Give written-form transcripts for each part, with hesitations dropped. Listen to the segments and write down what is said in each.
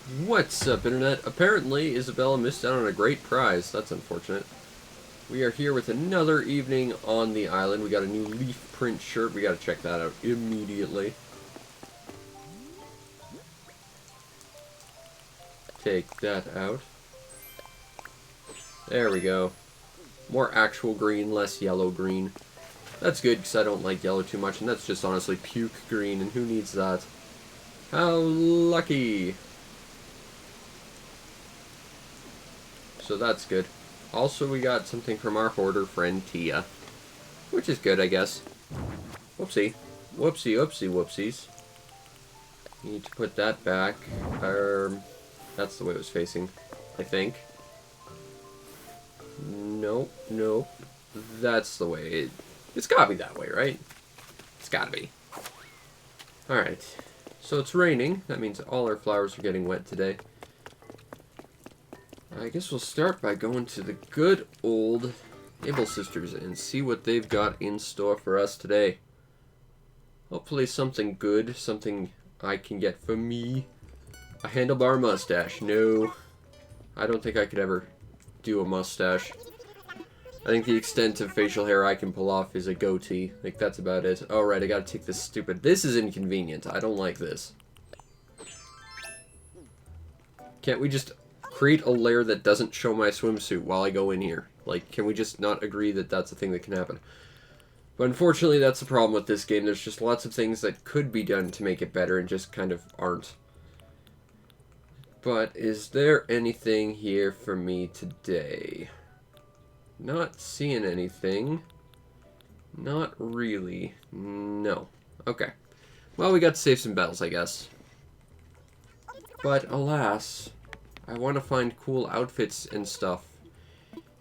What's up, Internet? Apparently, Isabella missed out on a great prize. That's unfortunate. We are here with another evening on the island. We got a new leaf print shirt. We gotta check that out immediately. Take that out. There we go. More actual green, less yellow green. That's good, because I don't like yellow too much, and that's just honestly puke green, and who needs that? How lucky! So that's good. Also, we got something from our hoarder friend Tia, which is good, I guess. Whoopsie. Whoopsie, oopsie, whoopsies. Need to put that back. That's the way it was facing, I think. Nope, nope. That's the way. It's gotta be that way, right? It's gotta be. Alright. So it's raining. That means all our flowers are getting wet today. I guess we'll start by going to the good old Able Sisters and see what they've got in store for us today. Hopefully something good, something I can get for me. A handlebar mustache. No, I don't think I could ever do a mustache. I think the extent of facial hair I can pull off is a goatee. Like, that's about it. Alright, I gotta take this stupid... This is inconvenient. I don't like this. Can't we just create a layer that doesn't show my swimsuit while I go in here? Like, can we just not agree that that's a thing that can happen? But unfortunately, that's the problem with this game. There's just lots of things that could be done to make it better and just kind of aren't. But is there anything here for me today? Not seeing anything. Not really. No. Okay. Well, we got to save some bells, I guess. But alas, I want to find cool outfits and stuff.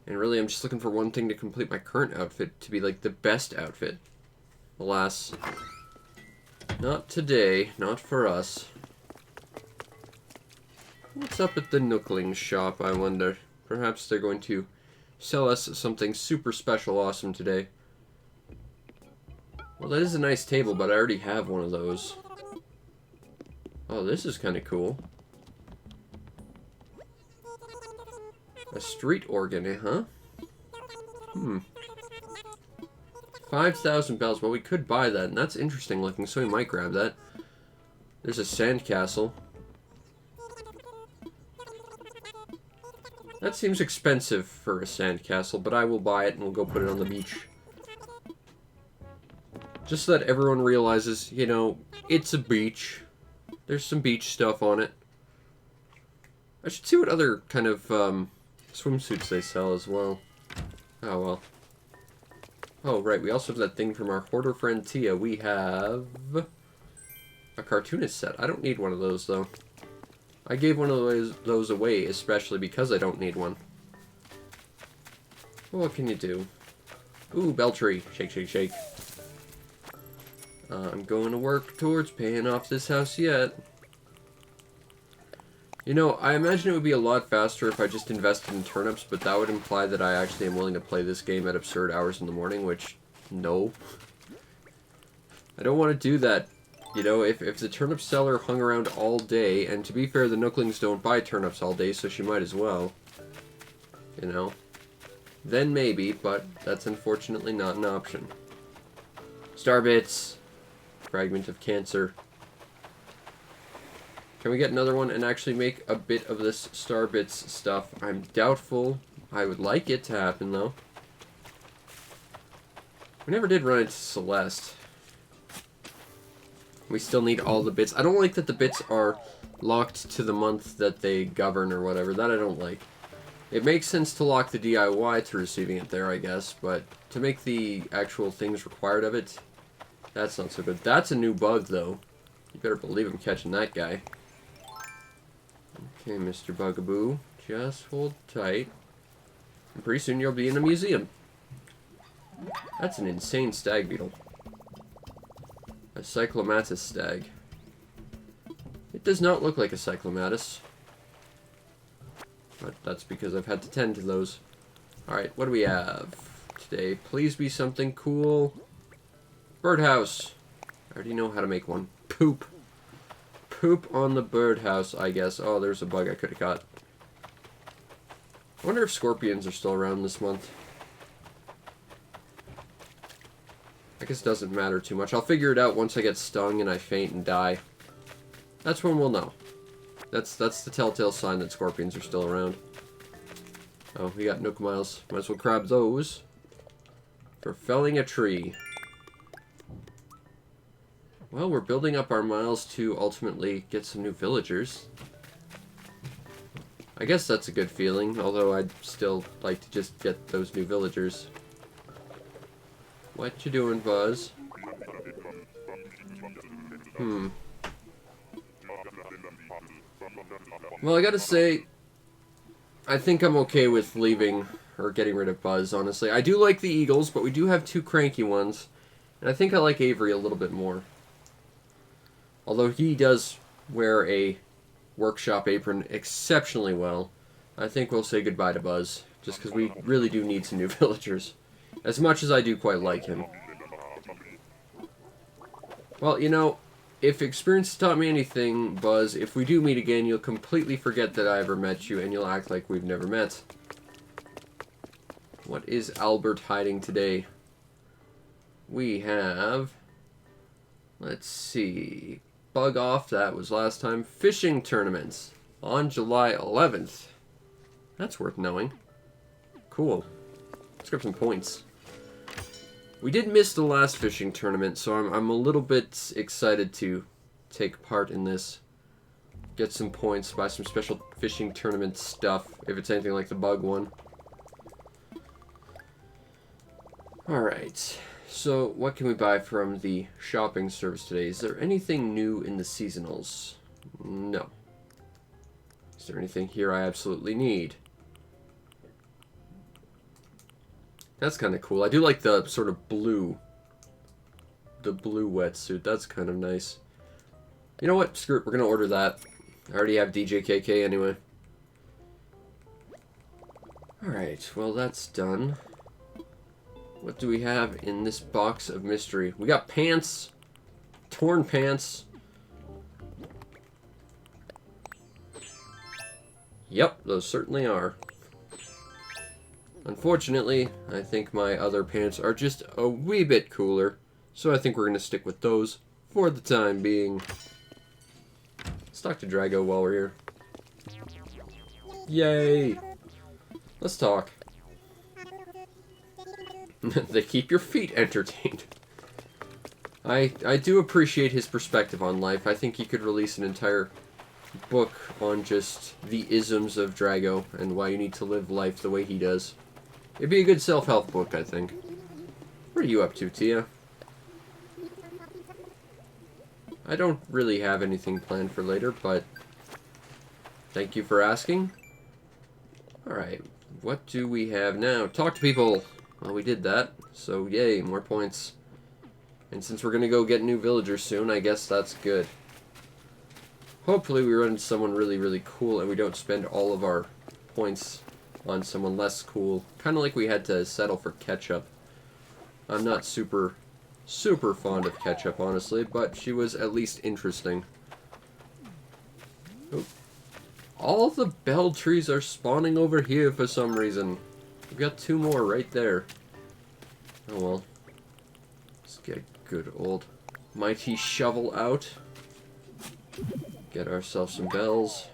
And really, I'm just looking for one thing to complete my current outfit to be, like, the best outfit. Alas. Not today. Not for us. What's up at the Nooklings shop, I wonder? Perhaps they're going to sell us something super special awesome today. Well, that is a nice table, but I already have one of those. Oh, this is kind of cool. A street organ, huh? 5,000 bells. Well, we could buy that, and that's interesting looking, so we might grab that. There's a sandcastle. That seems expensive for a sandcastle, but I will buy it and we'll go put it on the beach. Just so that everyone realizes, you know, it's a beach. There's some beach stuff on it. I should see what other kind of swimsuits they sell as well. Oh, well. Oh, right, we also have that thing from our hoarder friend Tia. We have a cartoonist set. I don't need one of those, though. I gave one of those away, especially because I don't need one. Well, what can you do? Ooh, Beltree. Shake, shake, shake. I'm going to work towards paying off this house yet. You know, I imagine it would be a lot faster if I just invested in turnips, but that would imply that I actually am willing to play this game at absurd hours in the morning, which, no. I don't want to do that. You know, if the turnip seller hung around all day, and to be fair, the Nooklings don't buy turnips all day, so she might as well. You know? Then maybe, but that's unfortunately not an option. Starbits! Fragment of cancer. Can we get another one and actually make a bit of this Starbits stuff? I'm doubtful. I would like it to happen, though. We never did run into Celeste. We still need all the bits. I don't like that the bits are locked to the month that they govern or whatever. That I don't like. It makes sense to lock the DIY to receiving it there, I guess, but to make the actual things required of it, that's not so good. That's a new bug, though. You better believe I'm catching that guy. Okay, Mr. Bugaboo, just hold tight. And pretty soon you'll be in a museum. That's an insane stag beetle. A cyclomatus stag. It does not look like a cyclomatus. But that's because I've had to tend to those. Alright, what do we have today? Please be something cool. Birdhouse. I already know how to make one. Poop. poop on the birdhouse, I guess. Oh, there's a bug I could have caught. I wonder if scorpions are still around this month. I guess it doesn't matter too much. I'll figure it out once I get stung and I faint and die. That's when we'll know. That's the telltale sign that scorpions are still around. Oh, we got Nook Miles. Might as well grab those for felling a tree. Well, we're building up our miles to ultimately get some new villagers. I guess that's a good feeling, although I'd still like to just get those new villagers. What you doing, Buzz? Well, I gotta say, I think I'm okay with leaving or getting rid of Buzz, honestly. I do like the Eagles, but we do have two cranky ones. And I think I like Avery a little bit more. Although he does wear a workshop apron exceptionally well, I think we'll say goodbye to Buzz, just because we really do need some new villagers. As much as I do quite like him. Well, you know, if experience taught me anything, Buzz, if we do meet again, you'll completely forget that I ever met you, and you'll act like we've never met. What is Albert hiding today? We have... Let's see... Bug off, that was last time. Fishing tournaments on July 11th. That's worth knowing. Cool. Let's grab some points. We did miss the last fishing tournament, so I'm a little bit excited to take part in this. Get some points, buy some special fishing tournament stuff, if it's anything like the bug one. Alright, so what can we buy from the shopping service today? Is there anything new in the seasonals? No. Is there anything here I absolutely need? That's kind of cool. I do like the sort of blue. The blue wetsuit. That's kind of nice. You know what? Screw it. We're going to order that. I already have DJKK anyway. Alright. Well, that's done. What do we have in this box of mystery? We got pants. Torn pants. Yep, those certainly are. Unfortunately, I think my other pants are just a wee bit cooler, so I think we're going to stick with those for the time being. Let's talk to Drago while we're here. Yay! Let's talk. They keep your feet entertained. I do appreciate his perspective on life. I think he could release an entire book on just the isms of Drago and why you need to live life the way he does. It'd be a good self-help book, I think. What are you up to, Tia? I don't really have anything planned for later, but thank you for asking. Alright, what do we have now? Talk to people! Well, we did that, so yay, more points. And since we're gonna go get new villagers soon, I guess that's good. Hopefully we run into someone really, really cool and we don't spend all of our points on someone less cool. Kind of like we had to settle for Ketchup. I'm not super fond of Ketchup, honestly, but she was at least interesting. Oh. All the bell trees are spawning over here for some reason. We've got two more right there. Oh well. Let's get a good old mighty shovel out. Get ourselves some bells.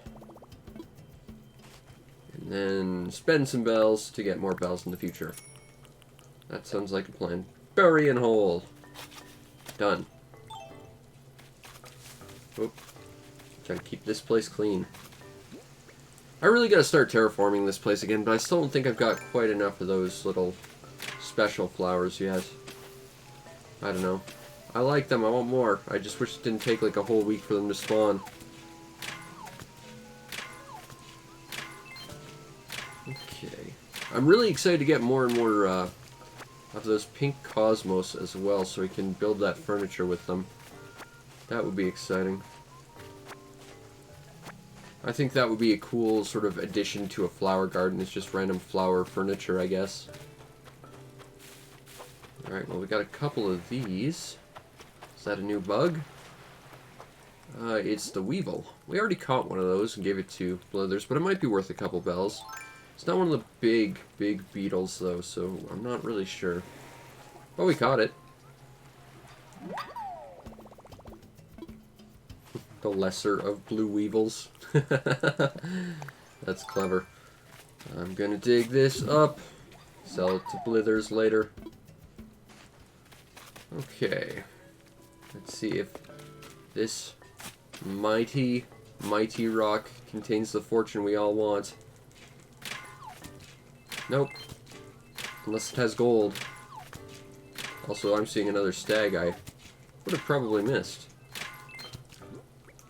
And then spend some bells to get more bells in the future. That sounds like a plan. Bury and hole. Done. Oop. Try to keep this place clean. I really gotta start terraforming this place again, but I still don't think I've got quite enough of those little special flowers yet. I don't know. I like them, I want more. I just wish it didn't take like a whole week for them to spawn. Okay. I'm really excited to get more and more of those pink cosmos as well, so we can build that furniture with them. That would be exciting. I think that would be a cool sort of addition to a flower garden. It's just random flower furniture, I guess. Alright, well we got a couple of these. Is that a new bug? It's the Weevil. We already caught one of those and gave it to Blithers, but it might be worth a couple bells. It's not one of the big beetles, though, so I'm not really sure. But we caught it. The lesser of blue weevils. That's clever. I'm gonna dig this up. Sell it to Blithers later. Okay. Let's see if this mighty rock contains the fortune we all want. Nope. Unless it has gold. Also, I'm seeing another stag I would have probably missed.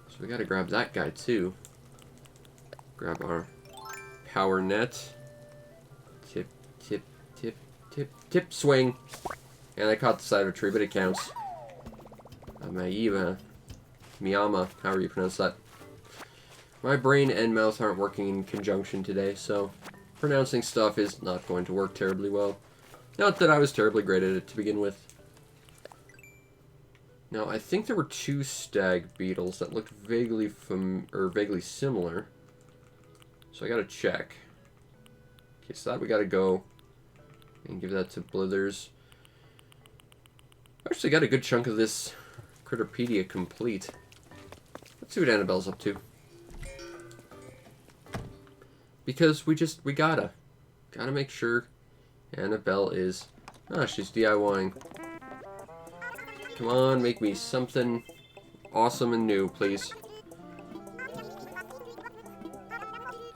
So we gotta grab that guy too. Grab our power net. Tip, tip, tip, tip, tip, swing. And I caught the side of a tree, but it counts. Miyama, however you pronounce that. My brain and mouth aren't working in conjunction today, so pronouncing stuff is not going to work terribly well. Not that I was terribly great at it to begin with. Now, I think there were two stag beetles that looked vaguely similar. So I gotta check. Okay, so that we gotta go and give that to Blithers. I actually got a good chunk of this Critterpedia complete. Let's see what Annabelle's up to. Because we gotta make sure Annabelle is... Ah, she's DIYing. Come on, make me something awesome and new, please.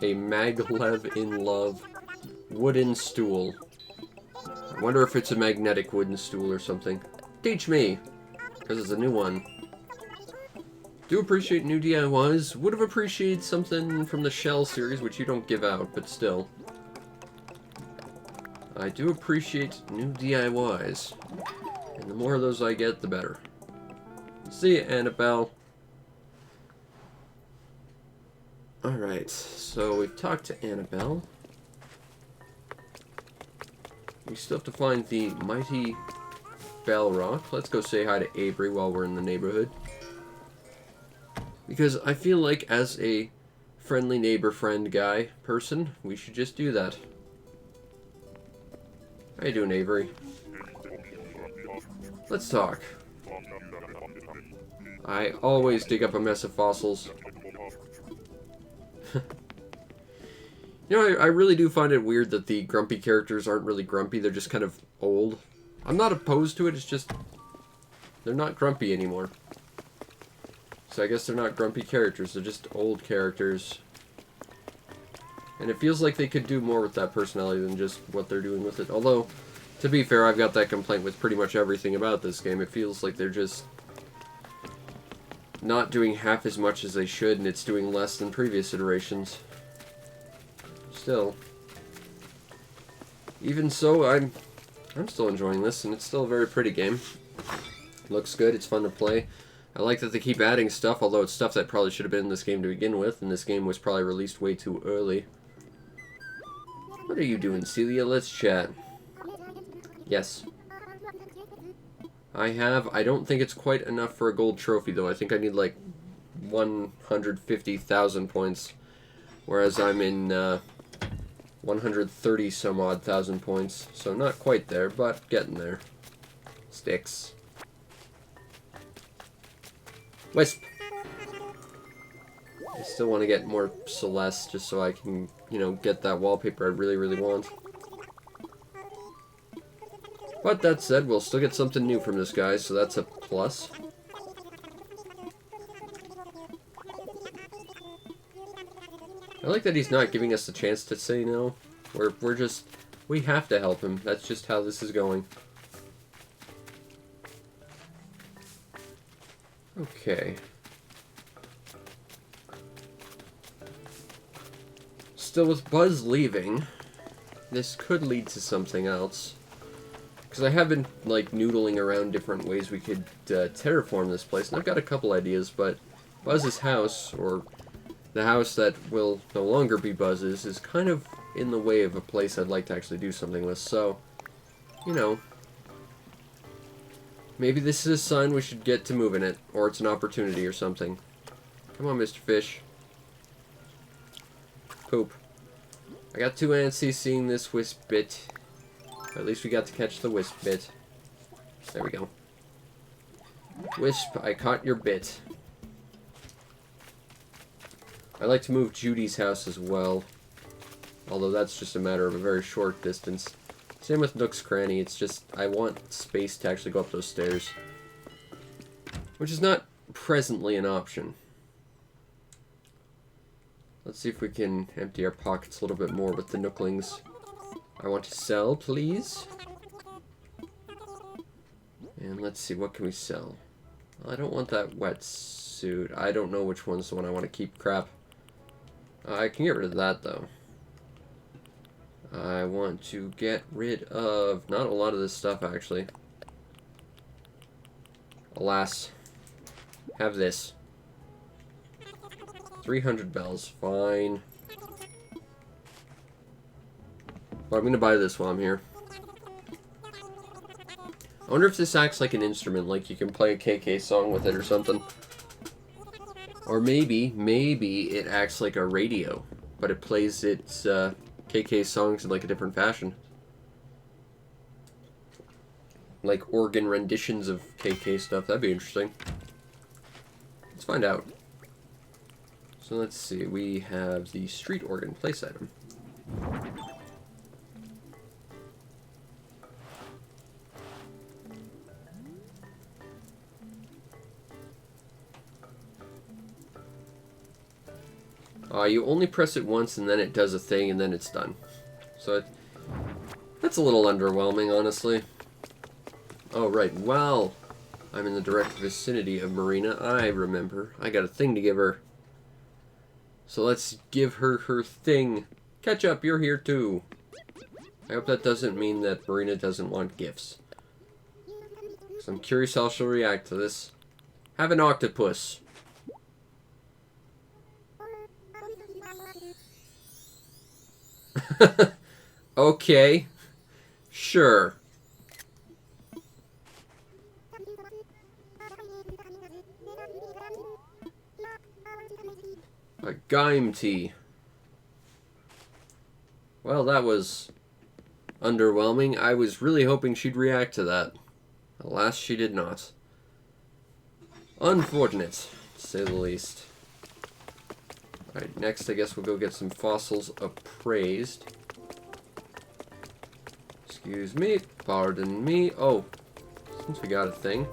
A maglev in love wooden stool. I wonder if it's a magnetic wooden stool or something. Teach me, because it's a new one. Do appreciate new DIYs. Would have appreciated something from the Shell series, which you don't give out, but still. I do appreciate new DIYs. And the more of those I get, the better. See ya, Annabelle. Alright, so we've talked to Annabelle. We still have to find the mighty Bell Rock. Let's go say hi to Avery while we're in the neighborhood. Because I feel like as a friendly neighbor friend guy person, we should just do that. How you doing, Avery? Let's talk. I always dig up a mess of fossils. You know, I really do find it weird that the grumpy characters aren't really grumpy, they're just kind of old. I'm not opposed to it, it's just... they're not grumpy anymore. So I guess they're not grumpy characters, they're just old characters. And it feels like they could do more with that personality than just what they're doing with it. Although, to be fair, I've got that complaint with pretty much everything about this game. It feels like they're just not doing half as much as they should, and it's doing less than previous iterations. Still. Even so, I'm still enjoying this, and it's still a very pretty game. Looks good, it's fun to play. I like that they keep adding stuff, although it's stuff that probably should have been in this game to begin with, and this game was probably released way too early. What are you doing, Celia? Let's chat. Yes. I don't think it's quite enough for a gold trophy, though. I think I need, like, 150,000 points, whereas I'm in, 130 some odd thousand points, so not quite there, but getting there. Sticks. Wisp! I still want to get more Celeste, just so I can, you know, get that wallpaper I really, really want. But that said, we'll still get something new from this guy, so that's a plus. I like that he's not giving us the chance to say no. We have to help him. That's just how this is going. Okay. Still, with Buzz leaving, this could lead to something else. Because I have been, like, noodling around different ways we could terraform this place, and I've got a couple ideas, but Buzz's house, or the house that will no longer be Buzz's, is kind of in the way of a place I'd like to actually do something with, so, you know, maybe this is a sign we should get to moving it, or it's an opportunity or something. Come on, Mr. Fish. Poop. I got too antsy seeing this wisp bit. But at least we got to catch the wisp bit. There we go. Wisp, I caught your bit. I like to move Judy's house as well. Although that's just a matter of a very short distance. Same with Nook's Cranny, it's just I want space to actually go up those stairs. Which is not presently an option. Let's see if we can empty our pockets a little bit more with the Nooklings. I want to sell, please. And let's see, what can we sell? Well, I don't want that wetsuit. I don't know which one's the one I want to keep. Crap. I can get rid of that, though. I want to get rid of not a lot of this stuff, actually. Alas. Have this. 300 bells. Fine. But I'm going to buy this while I'm here. I wonder if this acts like an instrument, like you can play a KK song with it or something. Or maybe it acts like a radio, but it plays its KK songs in like a different fashion. Like organ renditions of KK stuff. That'd be interesting. Let's find out. So let's see, we have the street organ place item. You only press it once and then it does a thing and then it's done. So that's a little underwhelming, honestly. Oh, right. Well, I'm in the direct vicinity of Marina. I remember. I got a thing to give her. So let's give her her thing. Ketchup, you're here too. I hope that doesn't mean that Marina doesn't want gifts. So I'm curious how she'll react to this. Have an octopus. Okay. Sure. A Gaim tea. Well, that was underwhelming. I was really hoping she'd react to that. Alas, she did not. Unfortunate, to say the least. Alright, next I guess we'll go get some fossils appraised. Excuse me, pardon me. Oh, since we got a thing.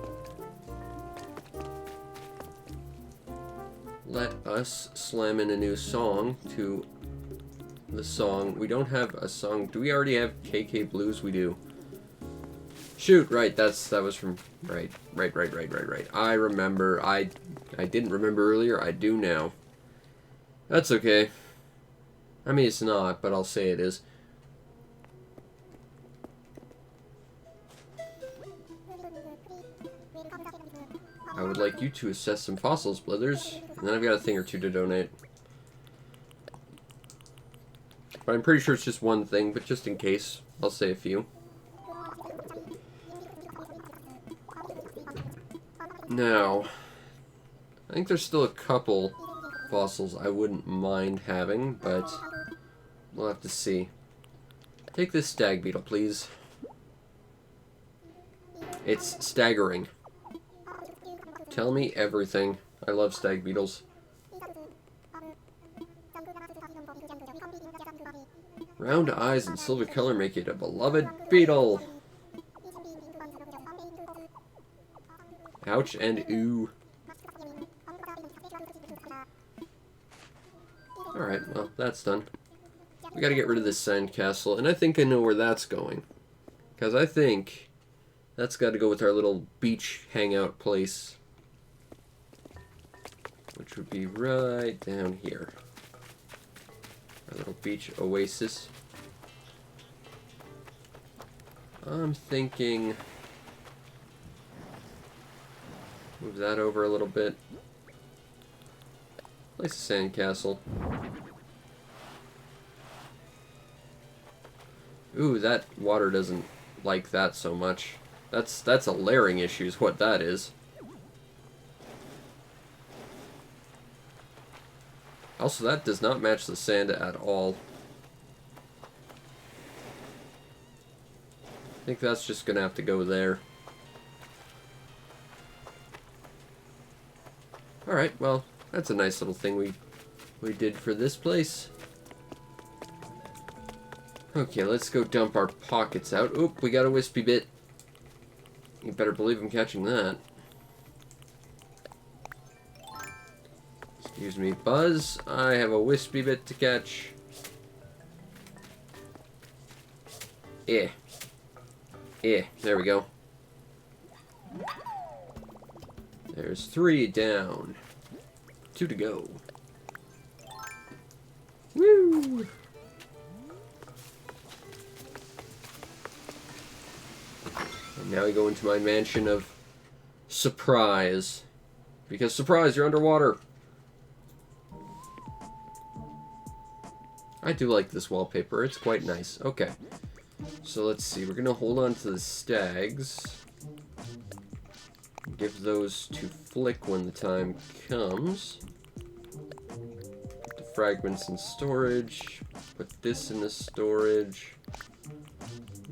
Let us slam in a new song to the song. We don't have a song. Do we already have KK Blues? We do. Shoot, right, that was from right. I remember. I didn't remember earlier. I do now. That's okay. I mean, it's not, but I'll say it is. I would like you to assess some fossils, Blithers, and then I've got a thing or two to donate. But I'm pretty sure it's just one thing, but just in case, I'll say a few. Now, I think there's still a couple fossils I wouldn't mind having, but we'll have to see. Take this stag beetle, please. It's staggering. Tell me everything. I love stag beetles. Round eyes and silver color make it a beloved beetle. Ouch and ooh. Alright, well, that's done. We gotta get rid of this sandcastle, and I think I know where that's going. Because I think that's gotta go with our little beach hangout place. Which would be right down here. Our little beach oasis. I'm thinking... move that over a little bit. Place a sandcastle. Ooh, that water doesn't like that so much. That's a layering issue is what that is. Also, that does not match the sand at all. I think that's just gonna have to go there. Alright, well, that's a nice little thing we did for this place. Okay, let's go dump our pockets out. Oop, we got a wispy bit. You better believe I'm catching that. Excuse me, Buzz. I have a wispy bit to catch. Yeah. Yeah, there we go. There's 3 down. 2 to go. Woo! And now we go into my mansion of surprise. Because surprise, you're underwater. I do like this wallpaper. It's quite nice. Okay. So let's see. We're going to hold on to the stags. Give those to Flick when the time comes. Put the fragments in storage. Put this in the storage.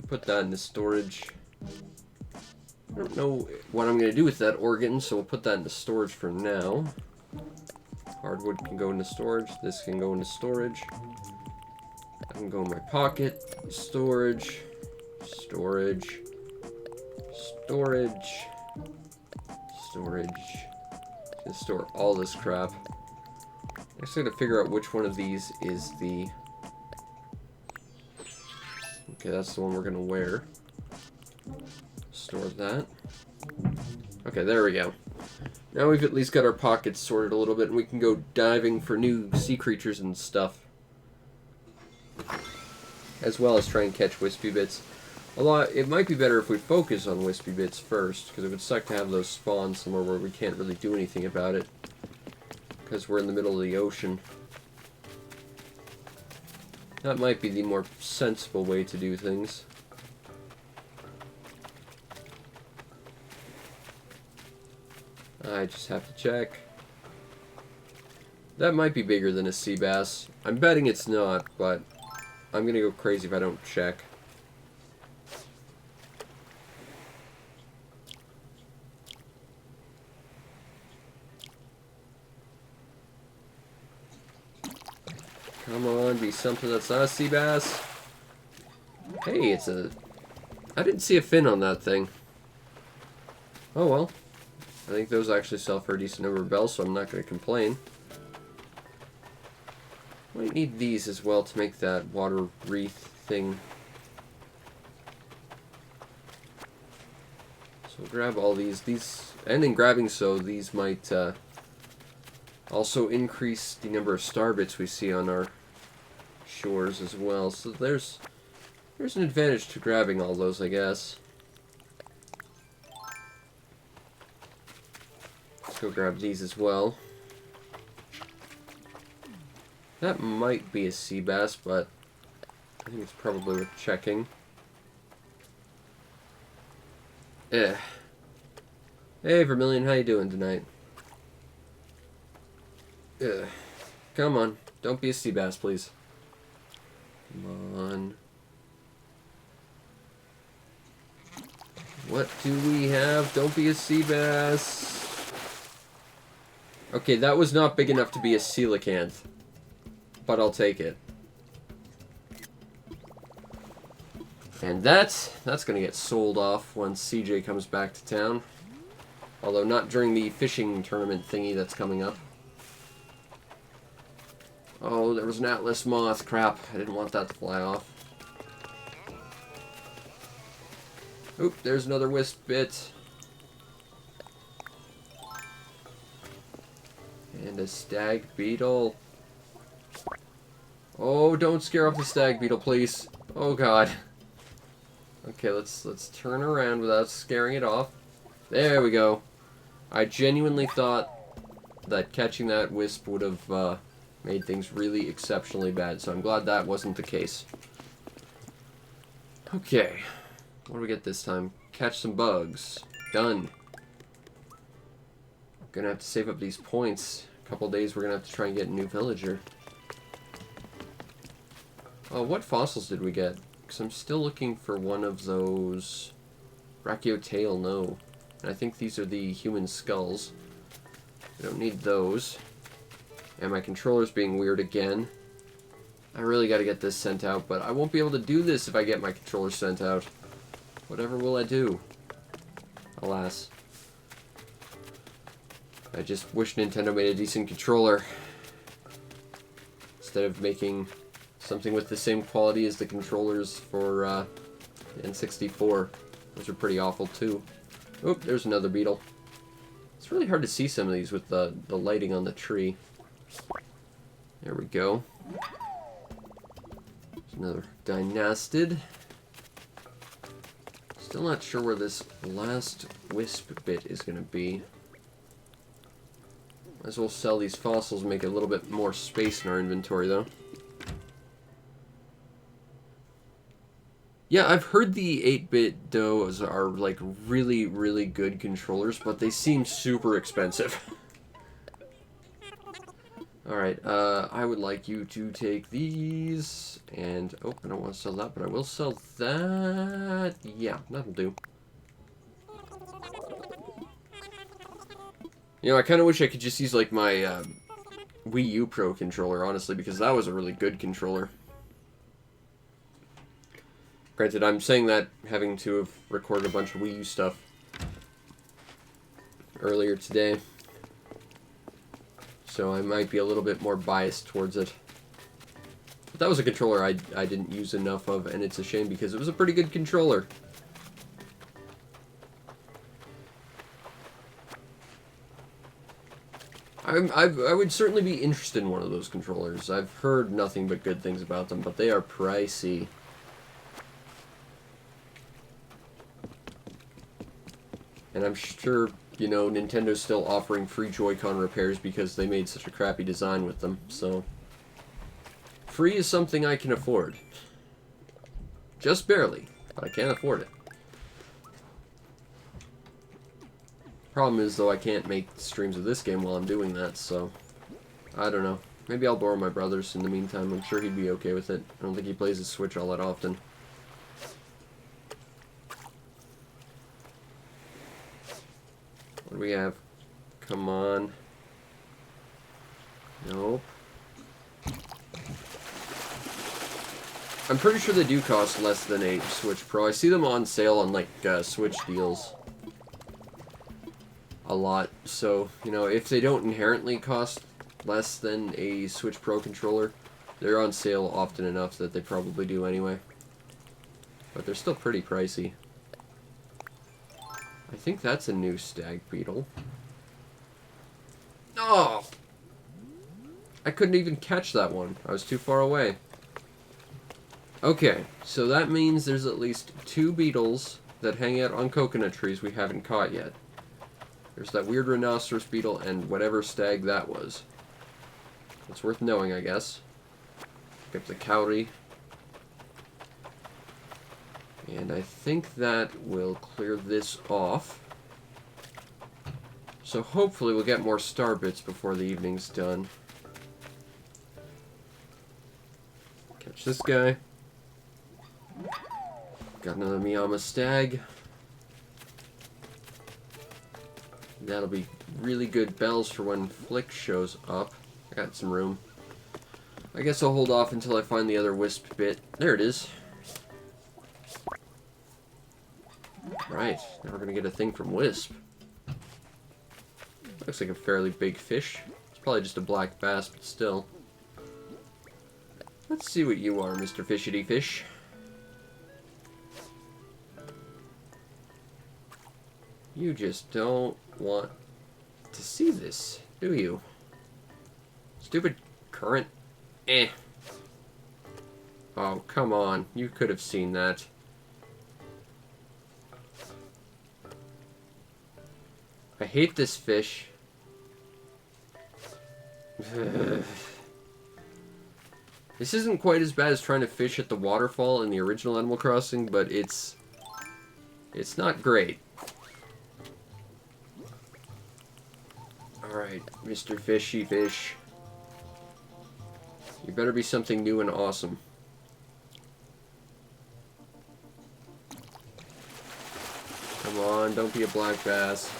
Put that in the storage. I don't know what I'm going to do with that organ, so we'll put that into storage for now. Hardwood can go into storage. This can go into storage. I can go in my pocket. Storage. Storage. Storage. Storage. I'm gonna store all this crap. I just gotta figure out which one of these is the... Okay, that's the one we're gonna wear. Store that. Okay, there we go. Now we've at least got our pockets sorted a little bit, and we can go diving for new sea creatures and stuff. As well as try and catch wispy bits. Although it might be better if we focus on wispy bits first, because it would suck to have those spawn somewhere where we can't really do anything about it. Because we're in the middle of the ocean. That might be the more sensible way to do things. I just have to check. That might be bigger than a sea bass. I'm betting it's not, but I'm gonna go crazy if I don't check. Come on, be something that's not a sea bass. Hey, it's a... I didn't see a fin on that thing. Oh well. I think those actually sell for a decent number of bells, so I'm not going to complain. Might need these as well to make that water wreath thing. So we'll grab all these. And in grabbing so, these might also increase the number of starbits we see on our shores as well. So there's an advantage to grabbing all those, I guess. Let's go grab these as well. That might be a sea bass, but I think it's probably worth checking. Hey, Vermilion, how you doing tonight? Come on, don't be a sea bass, please. Come on. What do we have? Don't be a sea bass. Okay, that was not big enough to be a coelacanth, but I'll take it. And that's gonna get sold off once CJ comes back to town. Although not during the fishing tournament thingy that's coming up. Oh, there was an Atlas moth. Crap, I didn't want that to fly off. Oop, there's another wisp bit. And a stag beetle. Oh, don't scare off the stag beetle, please. Oh god. Okay, let's turn around without scaring it off. There we go. I genuinely thought that catching that wisp would have made things really exceptionally bad, so I'm glad that wasn't the case. Okay. What do we get this time? Catch some bugs. Done. Gonna have to save up these points. couple days we're gonna have to try and get a new villager. What fossils did we get? Because I'm still looking for one of those... Brachiotail, no. And I think these are the human skulls. I don't need those. And my controller's being weird again. I really gotta get this sent out, but I won't be able to do this if I get my controller sent out. Whatever will I do? Alas. I just wish Nintendo made a decent controller. Instead of making something with the same quality as the controllers for the N64. Those are pretty awful too. Oop, there's another beetle. It's really hard to see some of these with the lighting on the tree. There we go. There's another dynastid. Still not sure where this last wisp bit is going to be. Might as well sell these fossils and make a little bit more space in our inventory, though. Yeah, I've heard the 8-bit DOs are, like, really, really good controllers, but they seem super expensive. Alright, I would like you to take these, and, oh, I don't want to sell that, but I will sell that. Yeah, that'll do. You know, I kind of wish I could just use, like, my Wii U Pro controller, honestly, because that was a really good controller. Granted, I'm saying that having to have recorded a bunch of Wii U stuff earlier today. So I might be a little bit more biased towards it. But that was a controller I didn't use enough of, and it's a shame because it was a pretty good controller. I would certainly be interested in one of those controllers. I've heard nothing but good things about them, but they are pricey. And I'm sure, you know, Nintendo's still offering free Joy-Con repairs because they made such a crappy design with them, so... Free is something I can afford. Just barely, but I can't afford it. Problem is, though, I can't make streams of this game while I'm doing that, so... I don't know. Maybe I'll borrow my brother's in the meantime. I'm sure he'd be okay with it. I don't think he plays his Switch all that often. What do we have? Come on. Nope. I'm pretty sure they do cost less than a Switch Pro. I see them on sale on, like, Switch deals. A lot. So, you know, if they don't inherently cost less than a Switch Pro controller, they're on sale often enough that they probably do anyway. But they're still pretty pricey. I think that's a new stag beetle. Oh! I couldn't even catch that one. I was too far away. Okay, so that means there's at least 2 beetles that hang out on coconut trees we haven't caught yet. There's that weird rhinoceros beetle and whatever stag that was. It's worth knowing, I guess. Pick up the cowrie. And I think that will clear this off. So hopefully we'll get more star bits before the evening's done. Catch this guy. Got another Miyama stag. That'll be really good bells for when Flick shows up. I got some room. I guess I'll hold off until I find the other wisp bit. There it is. Right, now we're gonna get a thing from Wisp. Looks like a fairly big fish. It's probably just a black bass, but still. Let's see what you are, Mr. Fishity Fish. You just don't want to see this, do you? Stupid current. Eh. Oh, come on. You could have seen that. I hate this fish. This isn't quite as bad as trying to fish at the waterfall in the original Animal Crossing, but it's not great. Alright. Mr. Fishy Fish. You better be something new and awesome. Come on, don't be a black bass.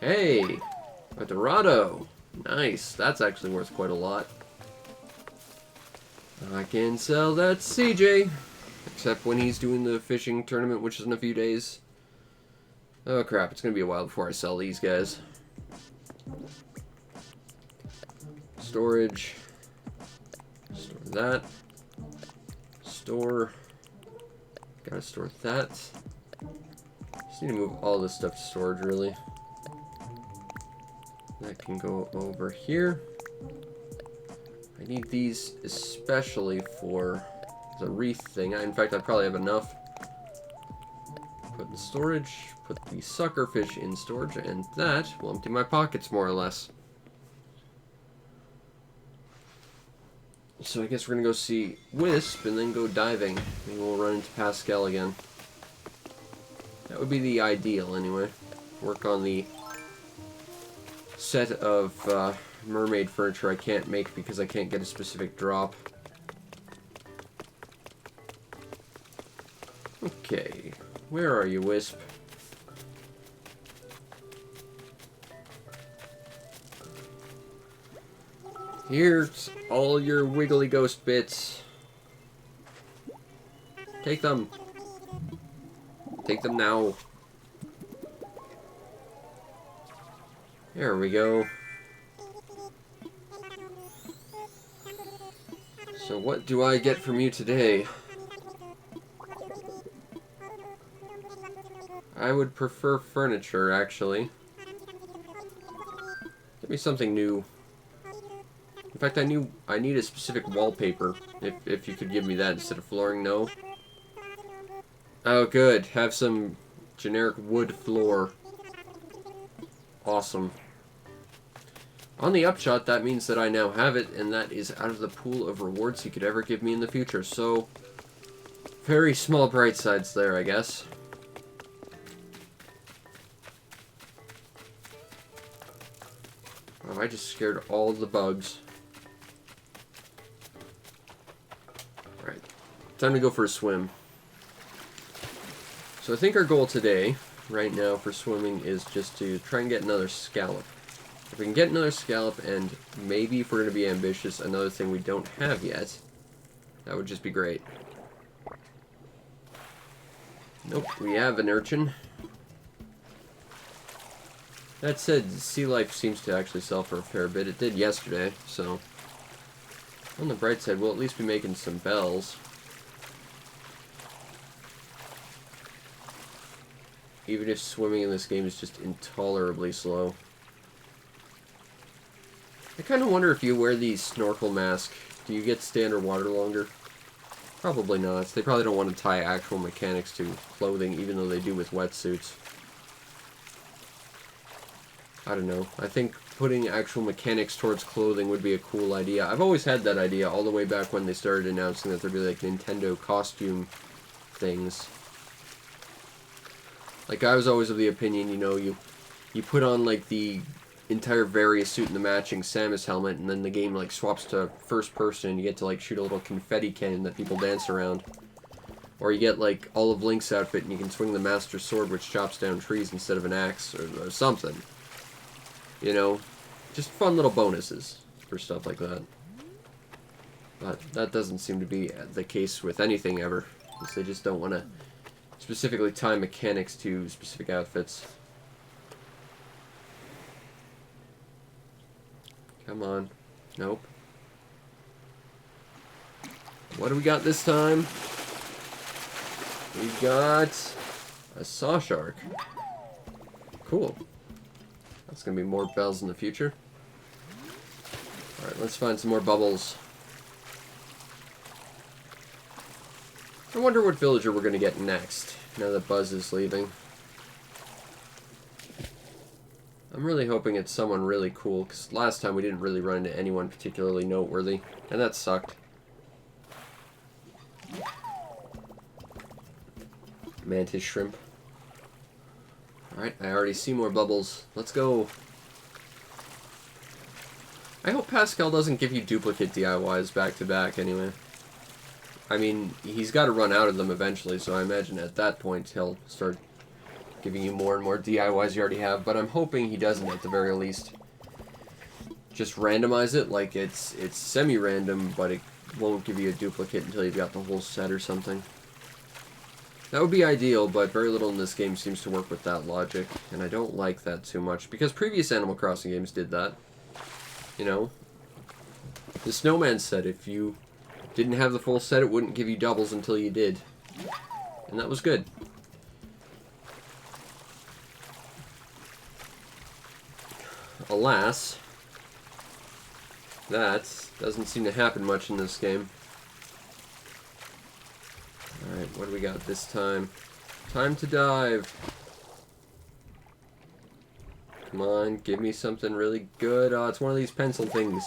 Hey! A Dorado! Nice, that's actually worth quite a lot. I can sell that to CJ. Except when he's doing the fishing tournament, which is in a few days. Oh crap, it's gonna be a while before I sell these guys. Storage. Store that. Store. Gotta store that. Just need to move all this stuff to storage, really. That can go over here. I need these especially for the wreath thing. In fact, I probably have enough. Put in storage. Put the suckerfish in storage, and that will empty my pockets more or less. So I guess we're gonna go see Wisp and then go diving. Maybe we'll run into Pascal again. That would be the ideal, anyway. Work on the set of mermaid furniture I can't make because I can't get a specific drop. Okay, where are you, Wisp? Here's all your wiggly ghost bits. Take them. Take them now. There we go. So what do I get from you today? I would prefer furniture, actually. Give me something new. In fact, I need a specific wallpaper. If you could give me that instead of flooring, no. Oh, good. Have some generic wood floor. Awesome. On the upshot, that means that I now have it, and that is out of the pool of rewards you could ever give me in the future. So, very small bright sides there, I guess. Oh, I just scared all the bugs. Alright, time to go for a swim. So I think our goal today, right now for swimming, is just to try and get another scallop. If we can get another scallop, and maybe if we're going to be ambitious, another thing we don't have yet, that would just be great. Nope, we have an urchin. That said, sea life seems to actually sell for a fair bit. It did yesterday, so on the bright side, we'll at least be making some bells. Even if swimming in this game is just intolerably slow. I kind of wonder if you wear the snorkel mask, do you get to stay underwater longer? Probably not. They probably don't want to tie actual mechanics to clothing, even though they do with wetsuits. I don't know. I think putting actual mechanics towards clothing would be a cool idea. I've always had that idea all the way back when they started announcing that there'd be like Nintendo costume things. Like, I was always of the opinion, you know, you put on like the entire Various suit and the matching Samus helmet, and then the game like swaps to first person and you get to like shoot a little confetti cannon that people dance around. Or you get like all of Link's outfit and you can swing the Master Sword which chops down trees instead of an axe or something. You know, just fun little bonuses for stuff like that. But that doesn't seem to be the case with anything ever, because they just don't want to specifically tie mechanics to specific outfits. Come on. Nope. What do we got this time? We got a saw shark. Cool. That's going to be more bells in the future. Alright, let's find some more bubbles. I wonder what villager we're going to get next, now that Buzz is leaving. I'm really hoping it's someone really cool, because last time we didn't really run into anyone particularly noteworthy, and that sucked. Mantis shrimp. Alright, I already see more bubbles. Let's go. I hope Pascal doesn't give you duplicate DIYs back-to-back anyway. I mean, he's got to run out of them eventually, so I imagine at that point he'll start giving you more and more DIYs you already have, but I'm hoping he doesn't at the very least. Just randomize it, like it's semi-random, but it won't give you a duplicate until you've got the whole set or something. That would be ideal, but very little in this game seems to work with that logic, and I don't like that too much, because previous Animal Crossing games did that. You know? The Snowman set, if you didn't have the full set, it wouldn't give you doubles until you did. And that was good. Alas, that doesn't seem to happen much in this game. Alright, what do we got this time? Time to dive. Come on, give me something really good. Oh, it's one of these pencil things.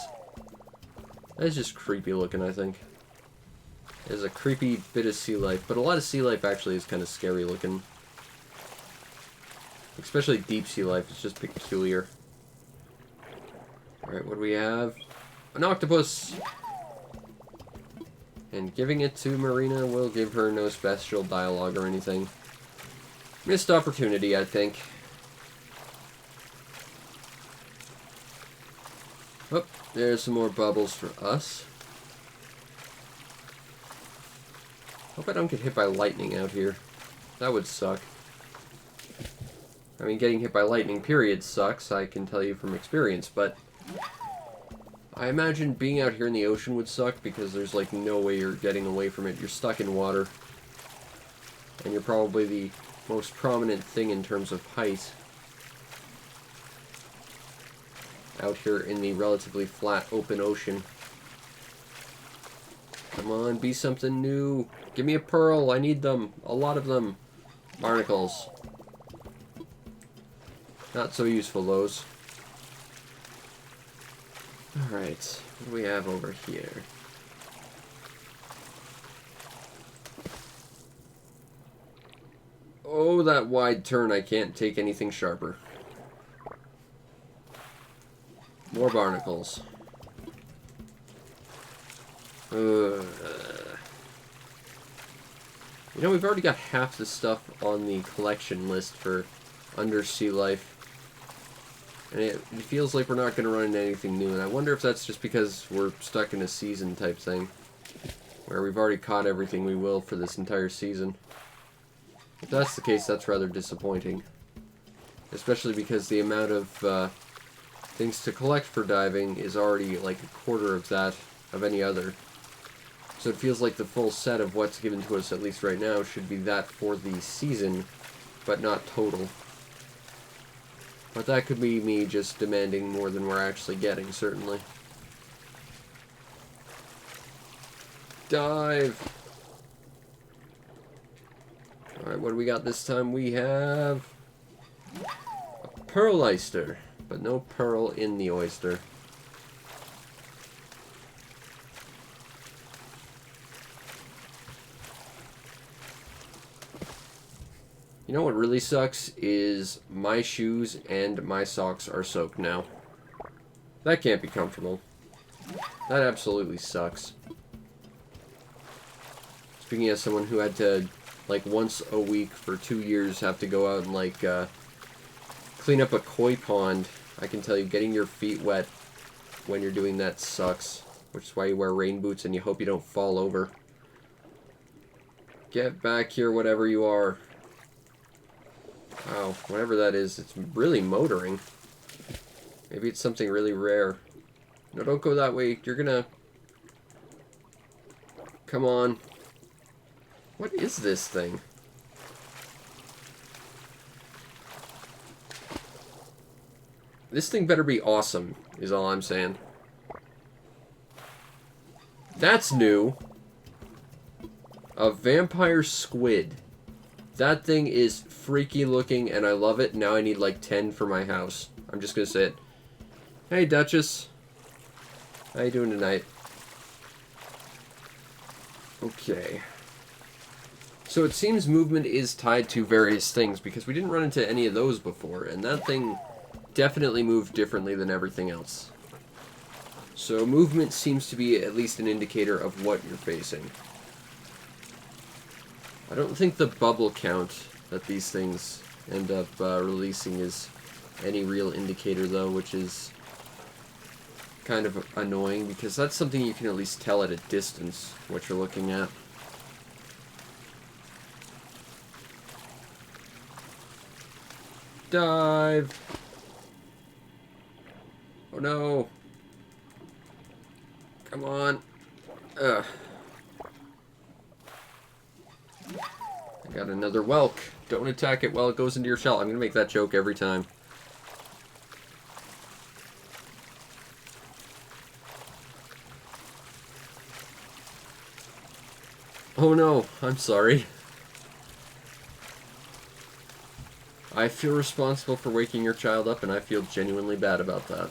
That's just creepy looking, I think. There's a creepy bit of sea life, but a lot of sea life actually is kind of scary looking. Especially deep sea life, it's just peculiar. Alright, what do we have? An octopus! And giving it to Marina will give her no special dialogue or anything. Missed opportunity, I think. Oh, there's some more bubbles for us. Hope I don't get hit by lightning out here. That would suck. I mean, getting hit by lightning, period, sucks, I can tell you from experience, but I imagine being out here in the ocean would suck because there's like no way you're getting away from it. You're stuck in water. And you're probably the most prominent thing in terms of height out here in the relatively flat, open ocean. Come on, be something new. Give me a pearl. I need them. A lot of them. Barnacles. Not so useful, those. Alright, what do we have over here? Oh, that wide turn. I can't take anything sharper. More barnacles. You know, we've already got half the stuff on the collection list for undersea life. And it feels like we're not going to run into anything new. And I wonder if that's just because we're stuck in a season type thing. Where we've already caught everything we will for this entire season. If that's the case, that's rather disappointing. Especially because the amount of things to collect for diving is already like a quarter of that of any other. So it feels like the full set of what's given to us, at least right now, should be that for the season, but not total. But that could be me just demanding more than we're actually getting, certainly. Dive! Alright, what do we got this time? We have a pearl oyster, but no pearl in the oyster. You know what really sucks is my shoes and my socks are soaked now. That can't be comfortable. That absolutely sucks. Speaking as someone who had to, like, once a week for 2 years have to go out and, like, clean up a koi pond, I can tell you getting your feet wet when you're doing that sucks. Which is why you wear rain boots and you hope you don't fall over. Get back here, whatever you are. Wow, whatever that is, it's really motoring. Maybe it's something really rare. No, don't go that way. You're gonna... Come on. What is this thing? This thing better be awesome, is all I'm saying. That's new. A vampire squid. That thing is freaky looking, and I love it. Now I need like 10 for my house. I'm just gonna say it. Hey, Duchess. How you doing tonight? Okay. So it seems movement is tied to various things, because we didn't run into any of those before, and that thing definitely moved differently than everything else. So movement seems to be at least an indicator of what you're facing. I don't think the bubble count that these things end up releasing is any real indicator, though, which is kind of annoying, because that's something you can at least tell at a distance what you're looking at. Dive! Oh no! Come on! Ugh. I got another whelk. Don't attack it while it goes into your shell. I'm gonna make that joke every time. Oh no, I'm sorry. I feel responsible for waking your child up, and I feel genuinely bad about that.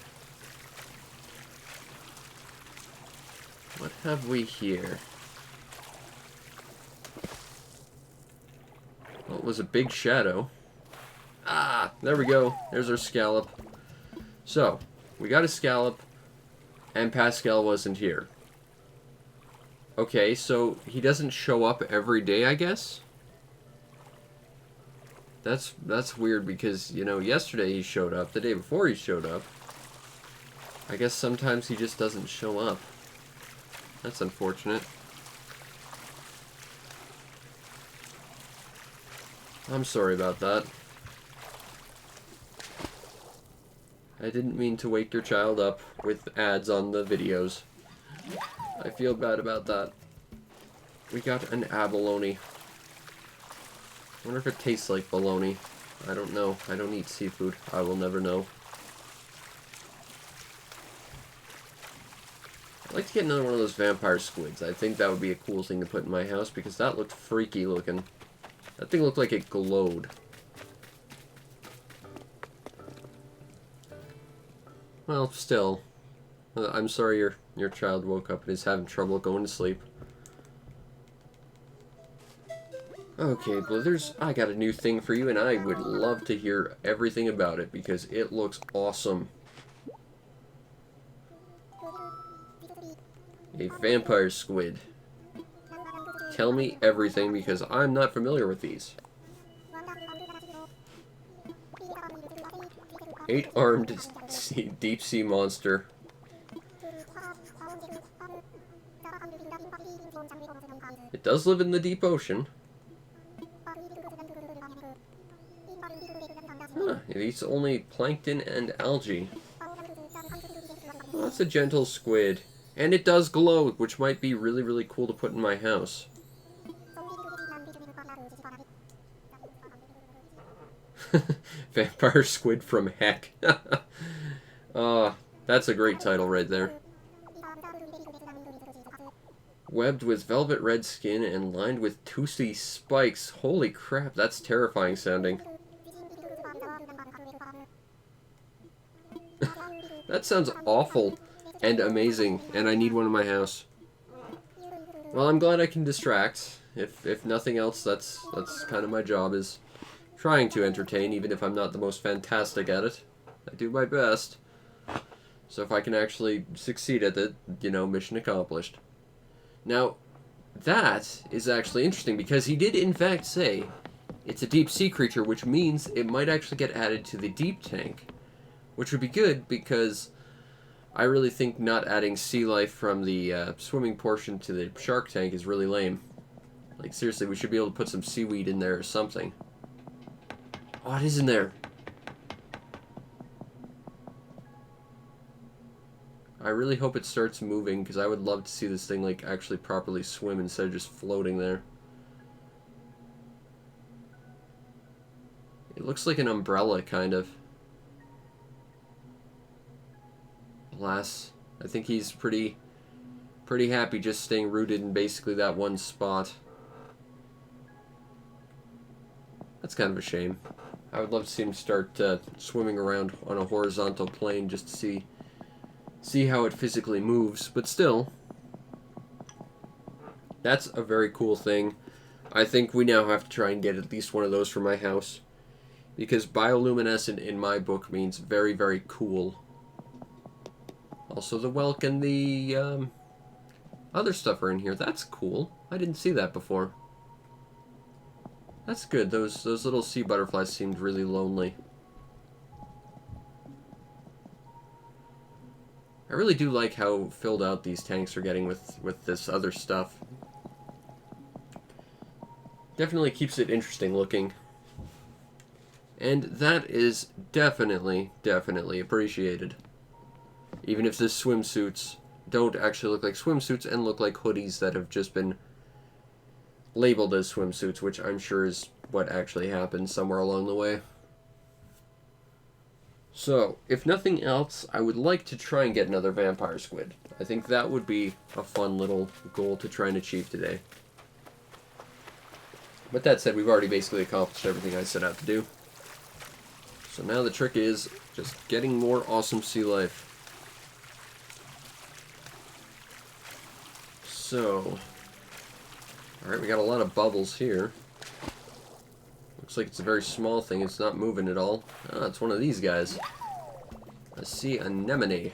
What have we here? Well, it was a big shadow. Ah, there we go. There's our scallop. So, we got a scallop, and Pascal wasn't here. Okay, so he doesn't show up every day, I guess? That's weird, because, you know, yesterday he showed up, the day before he showed up. I guess sometimes he just doesn't show up. That's unfortunate. I'm sorry about that. I didn't mean to wake your child up with ads on the videos. I feel bad about that. We got an abalone. I wonder if it tastes like bologna. I don't know. I don't eat seafood. I will never know. I'd like to get another one of those vampire squids. I think that would be a cool thing to put in my house, because that looked freaky looking. That thing looked like it glowed. Well, still. I'm sorry your child woke up and is having trouble going to sleep. Okay, Blithers, I got a new thing for you, and I would love to hear everything about it, because it looks awesome. A vampire squid. Tell me everything, because I'm not familiar with these. 8-armed deep sea monster. It does live in the deep ocean. Huh, it eats only plankton and algae. Oh, that's a gentle squid. And it does glow, which might be really, really cool to put in my house. Vampire Squid from Heck. That's a great title right there. Webbed with velvet red skin and lined with toothy spikes. Holy crap, that's terrifying sounding. That sounds awful and amazing, and I need one in my house. Well, I'm glad I can distract. If nothing else, that's kind of my job, is trying to entertain, even if I'm not the most fantastic at it. I do my best. So if I can actually succeed at it, you know, mission accomplished. Now, that is actually interesting, because he did in fact say it's a deep sea creature, which means it might actually get added to the deep tank. Which would be good, because I really think not adding sea life from the swimming portion to the shark tank is really lame. Like, seriously, we should be able to put some seaweed in there or something. Oh, it is in there. I really hope it starts moving, because I would love to see this thing, like, actually properly swim instead of just floating there. It looks like an umbrella, kind of. Alas, I think he's pretty happy just staying rooted in basically that one spot. That's kind of a shame. I would love to see him start swimming around on a horizontal plane just to see how it physically moves. But still, that's a very cool thing. I think we now have to try and get at least one of those for my house, because bioluminescent in my book means very, very cool. Also, the whelk and the other stuff are in here. That's cool. I didn't see that before. That's good. Those little sea butterflies seemed really lonely. I really do like how filled out these tanks are getting with this other stuff. Definitely keeps it interesting looking. And that is definitely appreciated. Even if the swimsuits don't actually look like swimsuits and look like hoodies that have just been labeled as swimsuits, which I'm sure is what actually happened somewhere along the way. So, if nothing else, I would like to try and get another vampire squid. I think that would be a fun little goal to try and achieve today. But that said, we've already basically accomplished everything I set out to do. So now the trick is just getting more awesome sea life. So, alright, we got a lot of bubbles here. Looks like it's a very small thing. It's not moving at all. Ah, it's one of these guys. A sea anemone.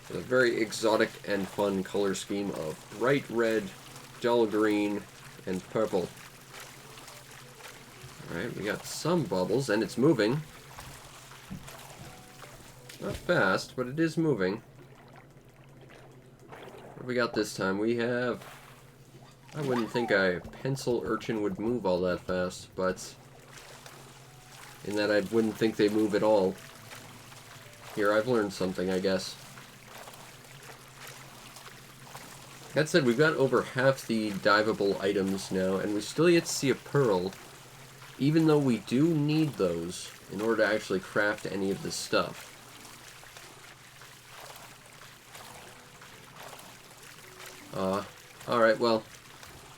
With a very exotic and fun color scheme of bright red, dull green, and purple. Alright, we got some bubbles, and it's moving. Not fast, but it is moving. What do we got this time? We have... I wouldn't think a pencil urchin would move all that fast, but... in that I wouldn't think they move at all. Here, I've learned something, I guess. That said, we've got over half the diveable items now, and we still yet to see a pearl, even though we do need those in order to actually craft any of this stuff. Alright, well,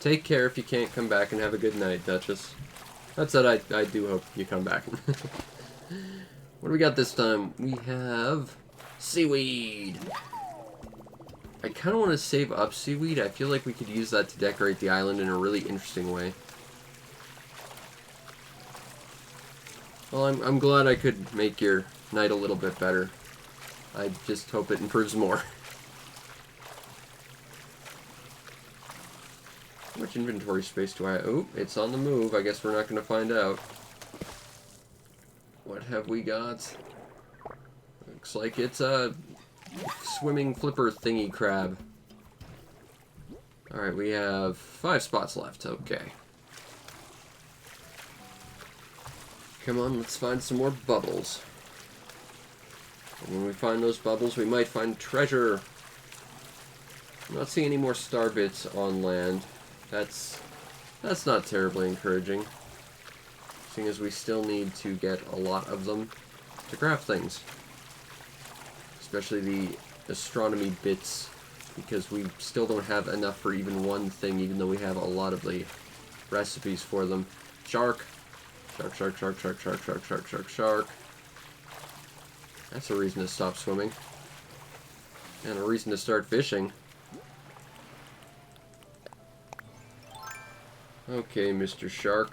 take care if you can't come back, and have a good night, Duchess. That said, I do hope you come back. What do we got this time? We have... seaweed! I kind of want to save up seaweed. I feel like we could use that to decorate the island in a really interesting way. Well, I'm glad I could make your night a little bit better. I just hope it improves more. How much inventory space do I... oh, it's on the move. I guess we're not going to find out. What have we got? Looks like it's a swimming flipper thingy crab. Alright, we have 5 spots left. Okay. Come on, let's find some more bubbles. And when we find those bubbles, we might find treasure. I'm not seeing any more star bits on land. That's not terribly encouraging, seeing as we still need to get a lot of them to craft things. Especially the astronomy bits, because we still don't have enough for even one thing, even though we have a lot of the recipes for them. Shark. Shark, shark, shark, shark, shark, shark, shark, shark, shark. That's a reason to stop swimming. And a reason to start fishing. Okay, Mr. Shark.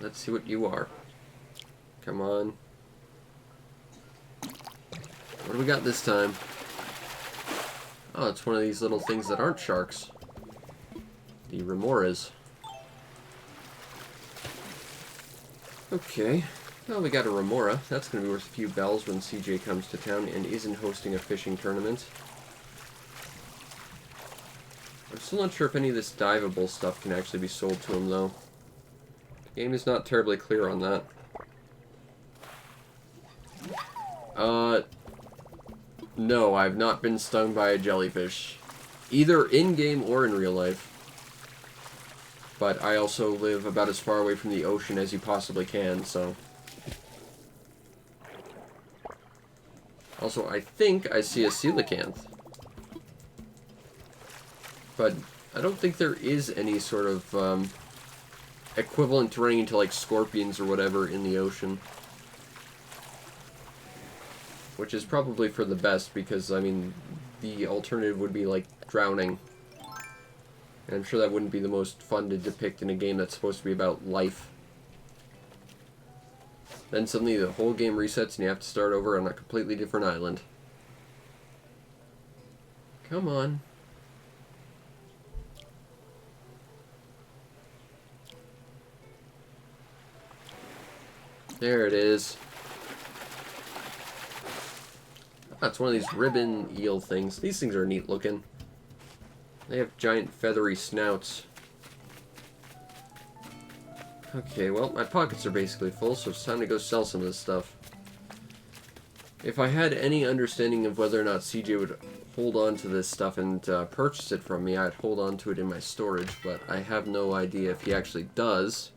Let's see what you are. Come on. What do we got this time? Oh, it's one of these little things that aren't sharks. The remoras. Okay. Well, we got a remora. That's going to be worth a few bells when CJ comes to town and isn't hosting a fishing tournament. I'm still not sure if any of this diveable stuff can actually be sold to him, though. The game is not terribly clear on that. No, I've not been stung by a jellyfish. Either in-game or in real life. But I also live about as far away from the ocean as you possibly can, so... Also, I think I see a coelacanth. But I don't think there is any sort of equivalent to running into like scorpions or whatever in the ocean. Which is probably for the best, because, I mean, the alternative would be like drowning. And I'm sure that wouldn't be the most fun to depict in a game that's supposed to be about life. Then suddenly the whole game resets and you have to start over on a completely different island. Come on. There it is. Ah, it's one of these ribbon eel things. These things are neat looking. They have giant feathery snouts. Okay, well, my pockets are basically full, so it's time to go sell some of this stuff. If I had any understanding of whether or not CJ would hold on to this stuff and purchase it from me, I'd hold on to it in my storage, but I have no idea if he actually does.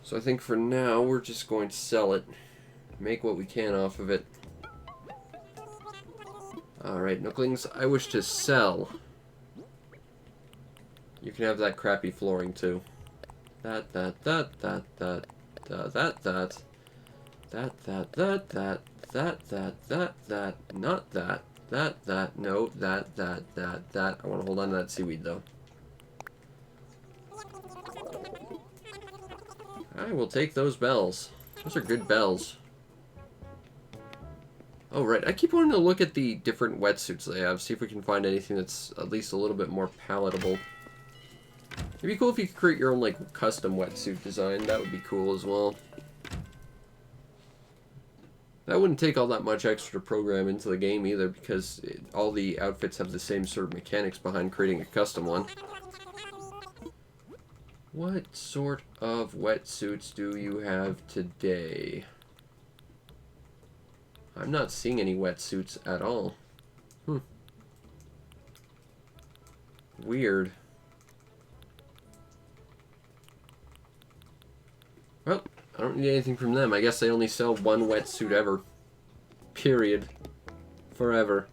So I think for now, we're just going to sell it. Make what we can off of it. Alright, Nooklings, I wish to sell. You can have that crappy flooring too. That, not that, that, no, that. I want to hold on to that seaweed though. I will take those bells. Those are good bells. Oh, right. I keep wanting to look at the different wetsuits they have, see if we can find anything that's at least a little bit more palatable. It'd be cool if you could create your own, like, custom wetsuit design. That would be cool as well. That wouldn't take all that much extra to program into the game either, because all the outfits have the same sort of mechanics behind creating a custom one. What sort of wetsuits do you have today? I'm not seeing any wetsuits at all. Weird. Well, I don't need anything from them. I guess they only sell one wetsuit ever. Period. Forever.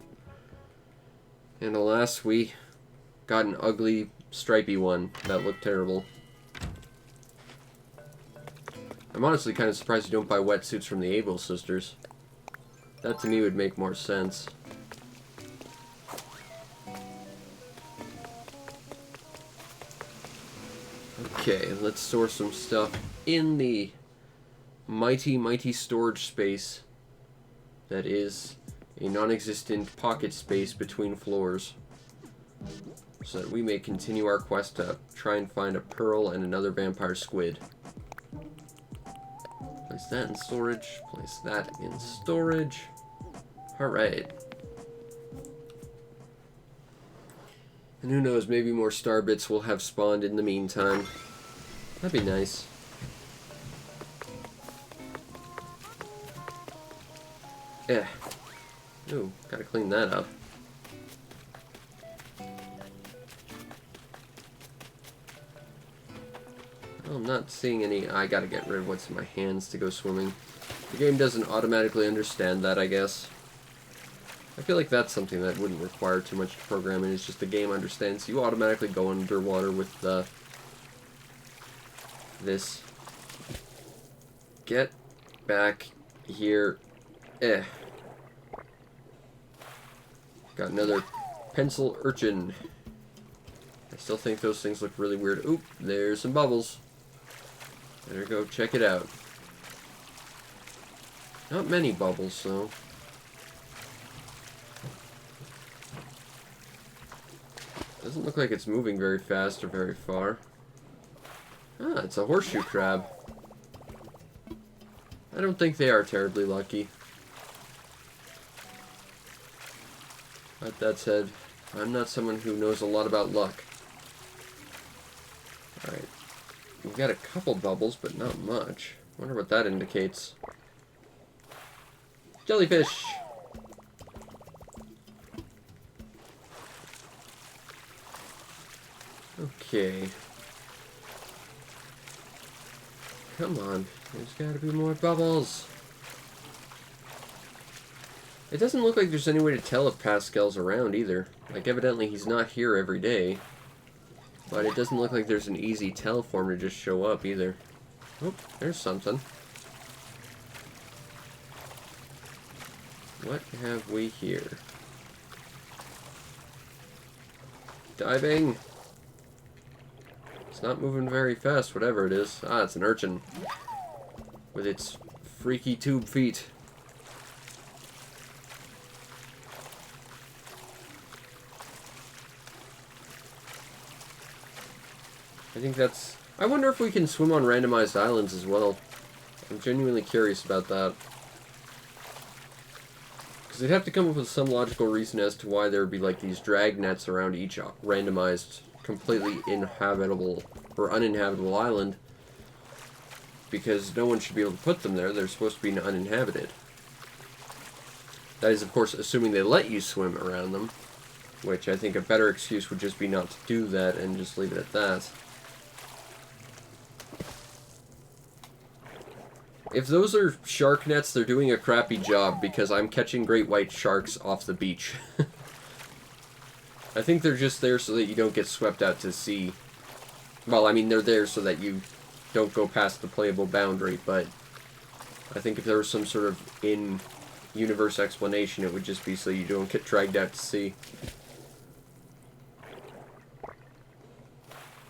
And alas, we got an ugly, stripy one that looked terrible. I'm honestly kind of surprised you don't buy wetsuits from the Abel sisters. That to me would make more sense. Okay, let's store some stuff in the mighty storage space that is a non-existent pocket space between floors, so that we may continue our quest to try and find a pearl and another vampire squid. Place that in storage, place that in storage. Alright. And who knows, maybe more star bits will have spawned in the meantime. That'd be nice. Eh. Ooh, gotta clean that up. Well, I'm not seeing any. I gotta get rid of what's in my hands to go swimming. The game doesn't automatically understand that, I guess. I feel like that's something that wouldn't require too much programming. It's just the game understands you automatically go underwater with this. Get back here. Eh. Got another pencil urchin. I still think those things look really weird. Oop, there's some bubbles. Better go check it out. Not many bubbles, though. Doesn't look like it's moving very fast or very far. Ah, it's a horseshoe crab. I don't think they are terribly lucky. But that said, I'm not someone who knows a lot about luck. Alright. We've got a couple bubbles, but not much. Wonder what that indicates. Jellyfish! Okay. Come on. There's gotta be more bubbles. It doesn't look like there's any way to tell if Pascal's around either. Like, evidently he's not here every day. But it doesn't look like there's an easy tell for him to just show up either. Oh, there's something. What have we here? Diving! It's not moving very fast, whatever it is. Ah, it's an urchin. with its freaky tube feet. I think that's... I wonder if we can swim on randomized islands as well. I'm genuinely curious about that. Because they'd have to come up with some logical reason as to why there would be like these drag nets around each randomized, completely inhabitable or uninhabitable island. Because no one should be able to put them there. They're supposed to be uninhabited. That is, of course, assuming they let you swim around them. Which I think a better excuse would just be not to do that and just leave it at that. If those are shark nets, they're doing a crappy job because I'm catching great white sharks off the beach. I think they're just there so that you don't get swept out to sea. Well, I mean, they're there so that you don't go past the playable boundary, but I think if there was some sort of in-universe explanation, it would just be so you don't get dragged out to sea.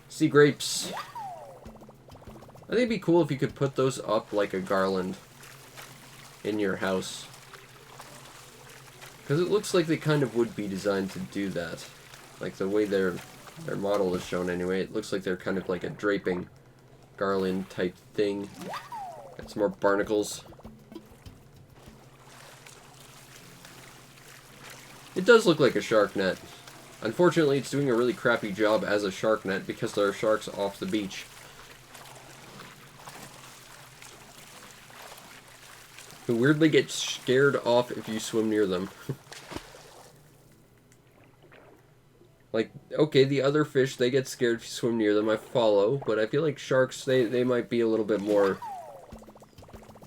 Sea grapes. I think it'd be cool if you could put those up like a garland in your house. Because it looks like they kind of would be designed to do that. Like the way their model is shown anyway, it looks like they're kind of like a draping garland type thing. Got some more barnacles. It does look like a shark net. Unfortunately, it's doing a really crappy job as a shark net because there are sharks off the beach. Who weirdly get scared off if you swim near them. Like, okay, the other fish, they get scared if you swim near them, I follow, but I feel like sharks, they might be a little bit more,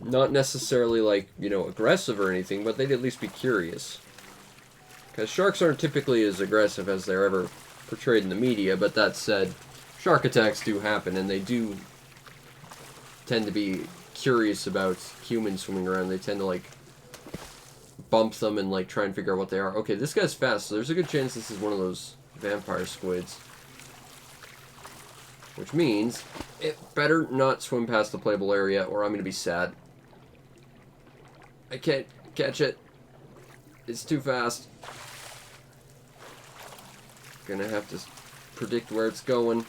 not necessarily like, you know, aggressive or anything, but they'd at least be curious. Because sharks aren't typically as aggressive as they're ever portrayed in the media, but that said, shark attacks do happen, and they do tend to be curious about humans swimming around. They tend to like bump them and like try and figure out what they are. Okay, this guy's fast, so there's a good chance this is one of those vampire squids. Which means it better not swim past the playable area or I'm gonna be sad. I can't catch it. It's too fast. Gonna have to predict where it's going.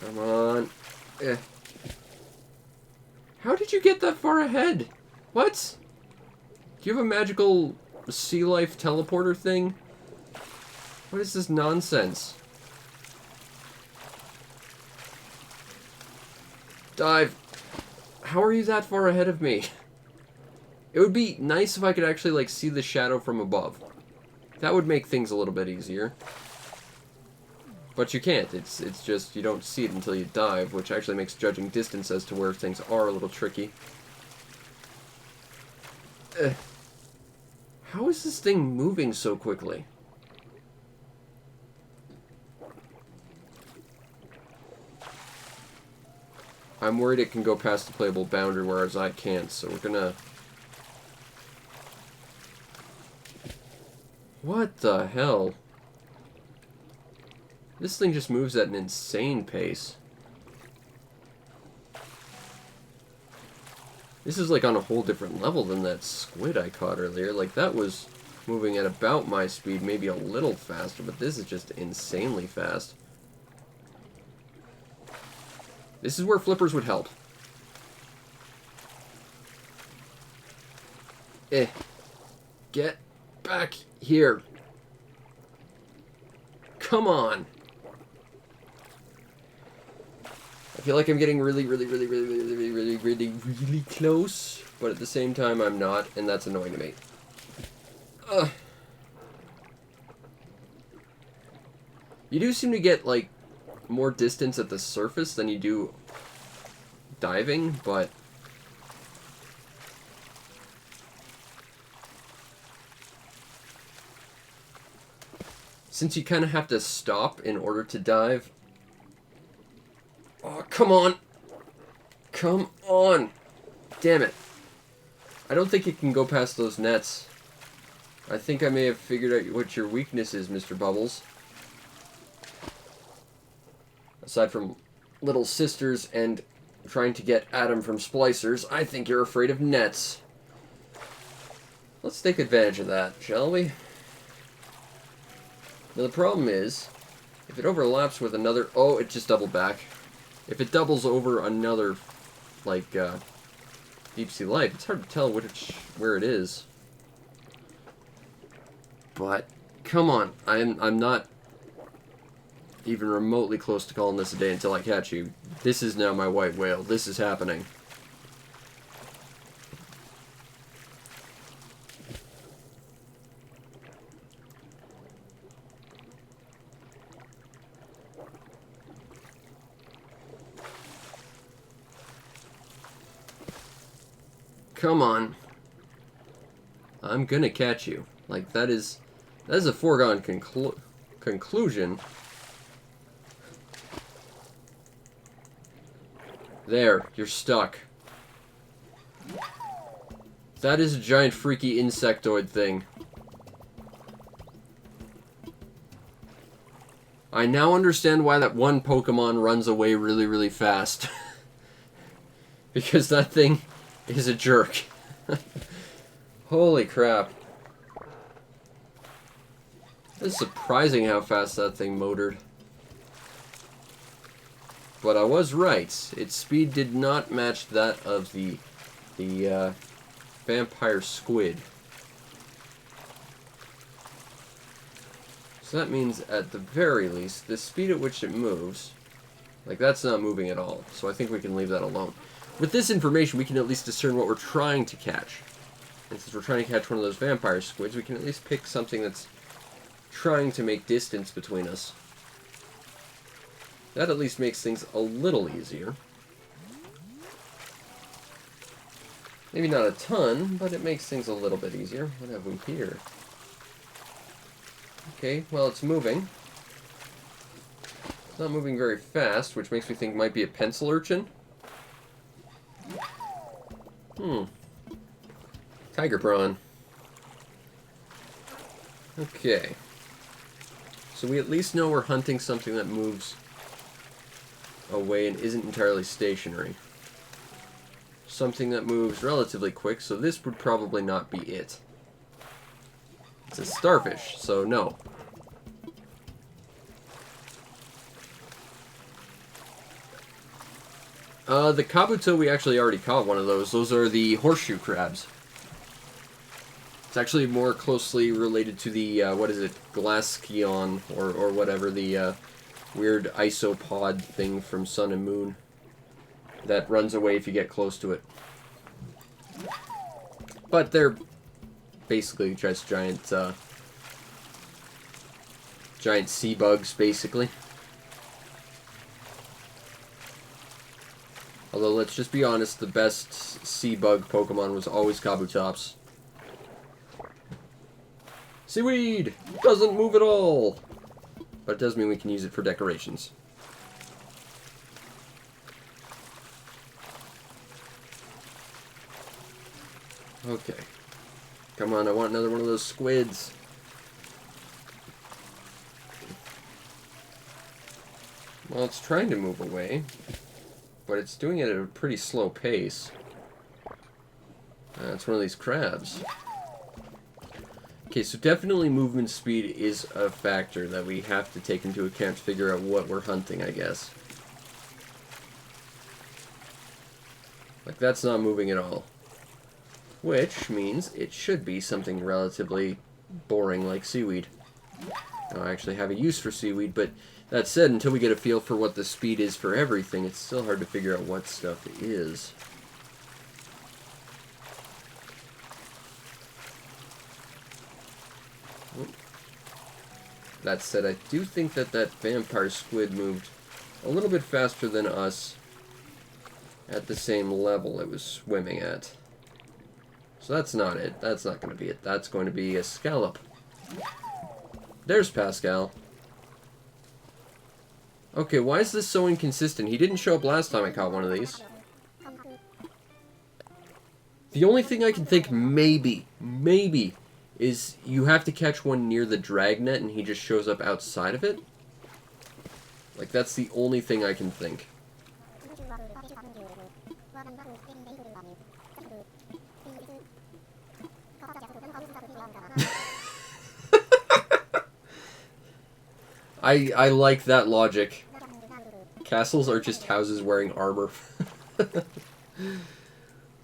Come on. How did you get that far ahead? What? Do you have a magical sea life teleporter thing? What is this nonsense? Dive. How are you that far ahead of me? It would be nice if I could actually like see the shadow from above. That would make things a little bit easier. But you can't. It's just, you don't see it until you dive, which actually makes judging distance as to where things are a little tricky. How is this thing moving so quickly? I'm worried it can go past the playable boundary, whereas I can't, so we're gonna... What the hell? This thing just moves at an insane pace. This is like on a whole different level than that squid I caught earlier. Like that was moving at about my speed, maybe a little faster, but this is just insanely fast. This is where flippers would help. Get back here. Come on. I feel like I'm getting really close, but at the same time I'm not, and that's annoying to me. You do seem to get, like, more distance at the surface than you do diving, but... Since you kind of have to stop in order to dive... Oh, come on! Come on! Damn it. I don't think it can go past those nets. I think I may have figured out what your weakness is, Mr. Bubbles. Aside from little sisters and trying to get Adam from splicers. I think you're afraid of nets. Let's take advantage of that, shall we? Now the problem is, if it overlaps with another... Oh, it just doubled back. If it doubles over another, like, deep sea life, it's hard to tell where it is. But, come on. I'm not even remotely close to calling this a day until I catch you. This is now my white whale. This is happening. Come on. I'm gonna catch you. Like, that is a foregone conclusion. There, you're stuck. That is a giant freaky insectoid thing. I now understand why that one Pokemon runs away really, really fast. Because that thing is a jerk. Holy crap. It's surprising how fast that thing motored. But I was right. Its speed did not match that of the vampire squid. So that means, at the very least, the speed at which it moves, like, that's not moving at all. So I think we can leave that alone. With this information, we can at least discern what we're trying to catch. And since we're trying to catch one of those vampire squids, we can at least pick something that's trying to make distance between us. That at least makes things a little easier. Maybe not a ton, but it makes things a little bit easier. What have we here? Okay, well, it's moving. It's not moving very fast, which makes me think it might be a pencil urchin. Tiger prawn. Okay. So we at least know we're hunting something that moves away and isn't entirely stationary. Something that moves relatively quick, so this would probably not be it. It's a starfish, so no. The kabuto, we actually already caught one of those. Those are the horseshoe crabs. It's actually more closely related to the, what is it, Glaceon, or whatever, the weird isopod thing from Sun and Moon that runs away if you get close to it. But they're basically just giant sea bugs, basically. Although, let's just be honest, the best sea bug Pokemon was always Kabutops. Seaweed! Doesn't move at all! But it does mean we can use it for decorations. Okay. Come on, I want another one of those squids. Well, it's trying to move away, but it's doing it at a pretty slow pace. It's one of these crabs. Okay, so definitely movement speed is a factor that we have to take into account to figure out what we're hunting, I guess. Like, that's not moving at all. Which means it should be something relatively boring like seaweed. Now, I actually have a use for seaweed, but that said, until we get a feel for what the speed is for everything, it's still hard to figure out what stuff is. That said, I do think that that vampire squid moved a little bit faster than us at the same level it was swimming at. So that's not it. That's not going to be it. That's going to be a scallop. There's Pascal. Okay, why is this so inconsistent? He didn't show up last time I caught one of these. The only thing I can think maybe, is you have to catch one near the dragnet and he just shows up outside of it. Like, that's the only thing I can think. I like that logic. Castles are just houses wearing armor.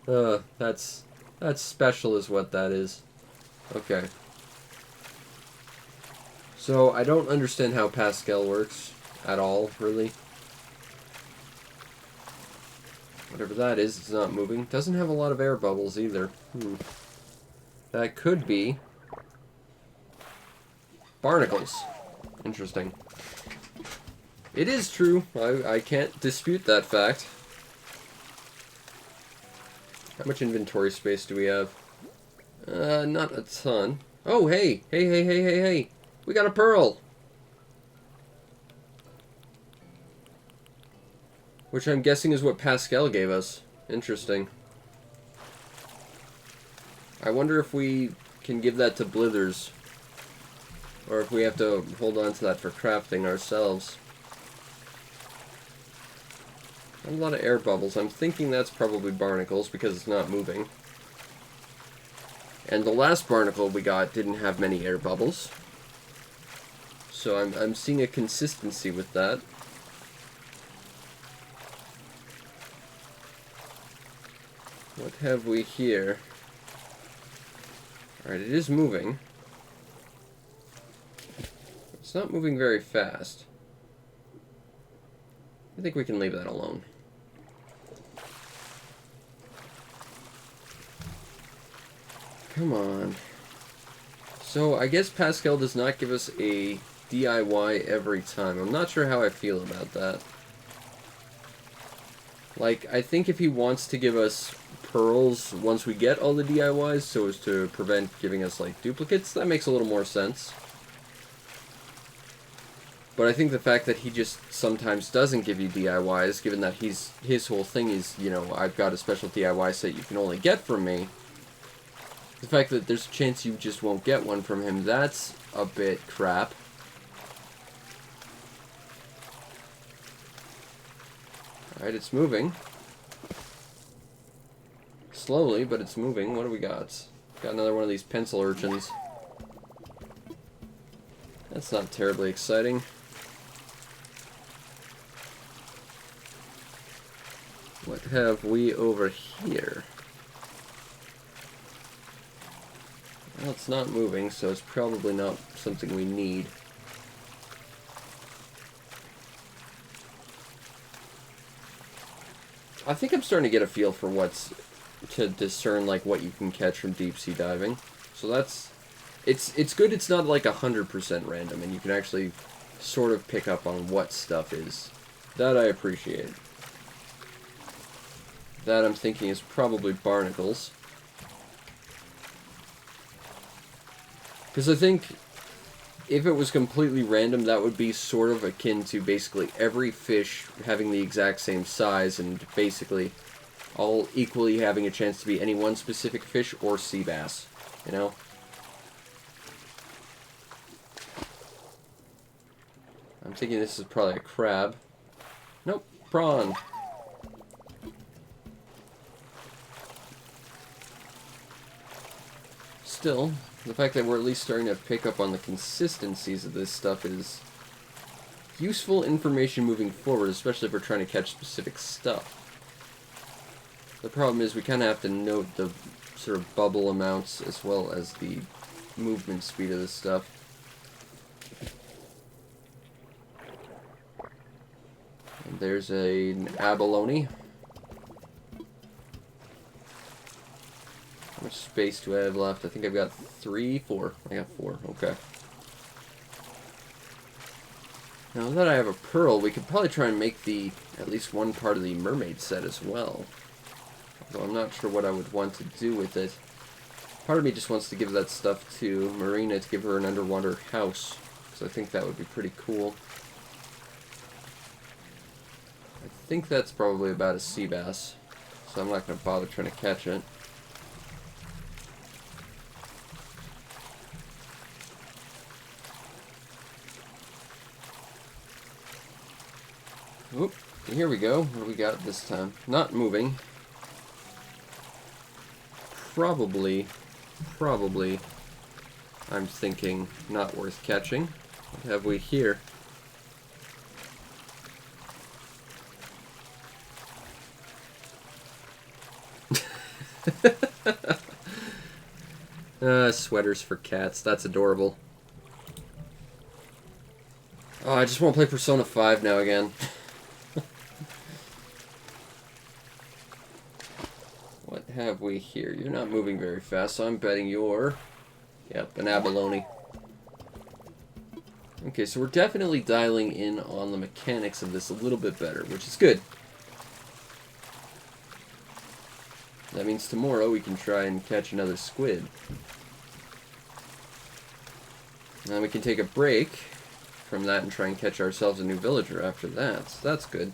That's special is what that is. Okay. So, I don't understand how Pascal works at all, really. Whatever that is, it's not moving. Doesn't have a lot of air bubbles either. That could be barnacles. Interesting. It is true. I can't dispute that fact. How much inventory space do we have? Not a ton. Oh, hey! Hey, hey, hey, hey, hey! We got a pearl! Which I'm guessing is what Pascal gave us. Interesting. I wonder if we can give that to Blithers. Or if we have to hold on to that for crafting ourselves. A lot of air bubbles. I'm thinking that's probably barnacles because it's not moving. And the last barnacle we got didn't have many air bubbles. So I'm seeing a consistency with that. What have we here? Alright, it is moving. It's not moving very fast. I think we can leave that alone. Come on. So, I guess Pascal does not give us a DIY every time. I'm not sure how I feel about that. Like, I think if he wants to give us pearls once we get all the DIYs so as to prevent giving us, like, duplicates, that makes a little more sense. But I think the fact that he just sometimes doesn't give you DIYs, given that his whole thing is, you know, I've got a special DIY set you can only get from me, the fact that there's a chance you just won't get one from him, that's a bit crap. Alright, it's moving. Slowly, but it's moving. What do we got? Got another one of these pencil urchins. That's not terribly exciting. What have we over here? Well, it's not moving, so it's probably not something we need. I think I'm starting to get a feel for what's to discern like what you can catch from deep sea diving. So that's it's good. It's not like 100% random, and you can actually sort of pick up on what stuff is. That I appreciate. That I'm thinking is probably barnacles. Because I think if it was completely random, that would be sort of akin to basically every fish having the exact same size and basically all equally having a chance to be any one specific fish or sea bass, you know? I'm thinking this is probably a crab. Nope, prawn. Still, the fact that we're at least starting to pick up on the consistencies of this stuff is useful information moving forward, especially if we're trying to catch specific stuff. The problem is we kind of have to note the sort of bubble amounts as well as the movement speed of this stuff. And there's an abalone. How much space do I have left? I think I've got 4. I got 4, okay. Now that I have a pearl, we could probably try and make at least one part of the mermaid set as well. Although I'm not sure what I would want to do with it. Part of me just wants to give that stuff to Marina to give her an underwater house, because I think that would be pretty cool. I think that's probably about a sea bass, so I'm not going to bother trying to catch it. Oop, here we go. What do we got this time? Not moving. probably, I'm thinking, not worth catching. What have we here? Sweaters for cats. That's adorable. Oh, I just want to play Persona 5 now again. What have we here? You're not moving very fast, so I'm betting you're... Yep, an abalone. Okay, so we're definitely dialing in on the mechanics of this a little bit better, which is good. That means tomorrow we can try and catch another squid. Then we can take a break from that and try and catch ourselves a new villager after that. So that's good.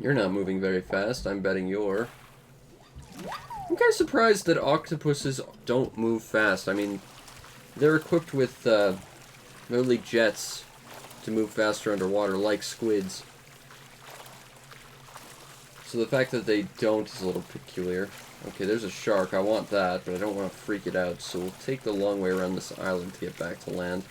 You're not moving very fast. I'm betting you're... I'm kind of surprised that octopuses don't move fast. I mean, they're equipped with literally jets to move faster underwater, like squids. So the fact that they don't is a little peculiar. Okay, there's a shark. I want that, but I don't want to freak it out. So we'll take the long way around this island to get back to land.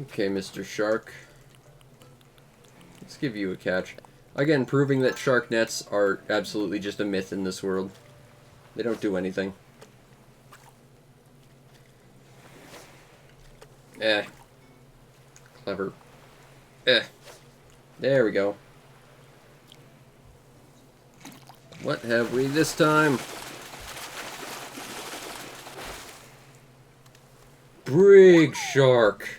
Okay, Mr. Shark. Let's give you a catch. Again, proving that shark nets are absolutely just a myth in this world. They don't do anything. Eh. Clever. Eh. There we go. What have we this time? Brig shark.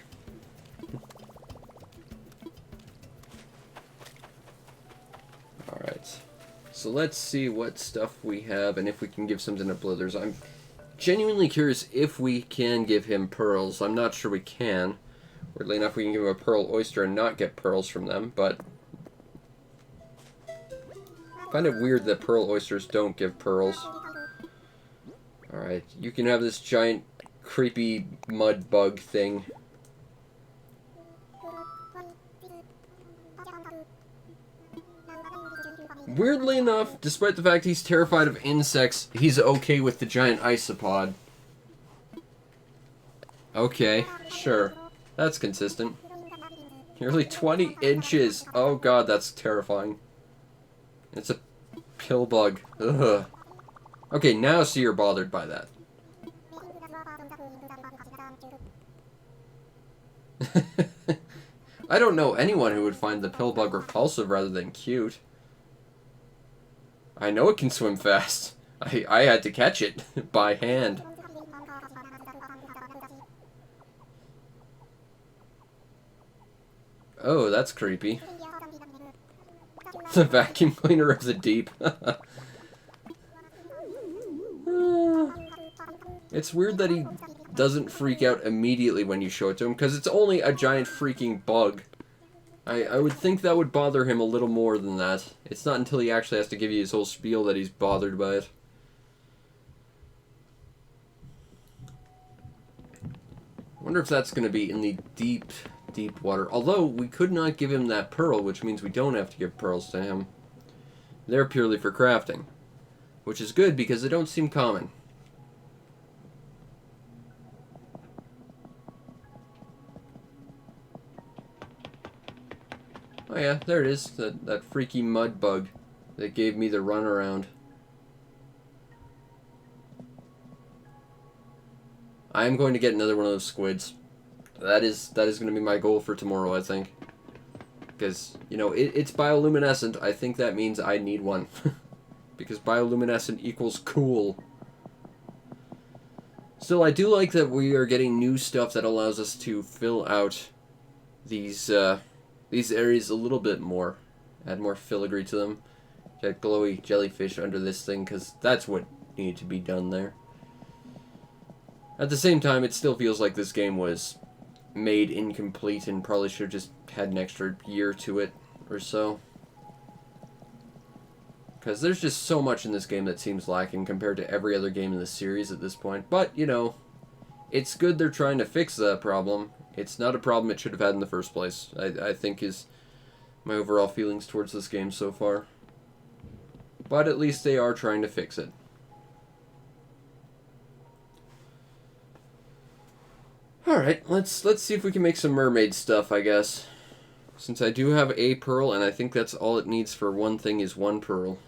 Alright. So let's see what stuff we have and if we can give something to Blithers. I'm genuinely curious if we can give him pearls. I'm not sure we can. Weirdly enough, we can give him a pearl oyster and not get pearls from them, but... I find it weird that pearl oysters don't give pearls. Alright, you can have this giant, creepy mud bug thing. Weirdly enough, despite the fact he's terrified of insects, he's okay with the giant isopod. Okay, sure. That's consistent. Nearly 20 inches! Oh god, that's terrifying. It's a pill bug. Ugh. Okay, now see you're bothered by that. I don't know anyone who would find the pill bug repulsive rather than cute. I know it can swim fast. I had to catch it by hand. Oh, that's creepy. The vacuum cleaner of the deep. It's weird that he doesn't freak out immediately when you show it to him, because it's only a giant freaking bug. I would think that would bother him a little more than that. It's not until he actually has to give you his whole spiel that he's bothered by it. I wonder if that's going to be in the deep, deep water. Although, we could not give him that pearl, which means we don't have to give pearls to him. They're purely for crafting. Which is good, because they don't seem common. Oh yeah, there it is. That freaky mud bug that gave me the runaround. I am going to get another one of those squids. That is going to be my goal for tomorrow, I think. Because, you know, it's bioluminescent. I think that means I need one. Because bioluminescent equals cool. Still, I do like that we are getting new stuff that allows us to fill out these areas a little bit more. Add more filigree to them. Get glowy jellyfish under this thing, because that's what needed to be done there. At the same time, it still feels like this game was made incomplete and probably should have just had an extra year to it or so. Because there's just so much in this game that seems lacking compared to every other game in the series at this point. But, you know, it's good they're trying to fix that problem. It's not a problem it should have had in the first place, I think is my overall feelings towards this game so far. But at least they are trying to fix it. Alright, let's see if we can make some mermaid stuff, I guess. Since I do have a pearl, and I think that's all it needs for one thing is one pearl.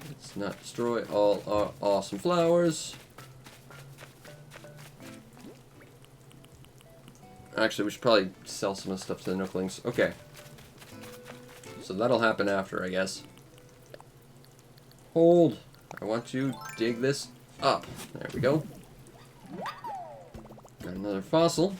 Let's not destroy all our awesome flowers. Actually, we should probably sell some of the stuff to the Nooklings. Okay. So that'll happen after, I guess. Hold. I want to dig this up. There we go. Got another fossil.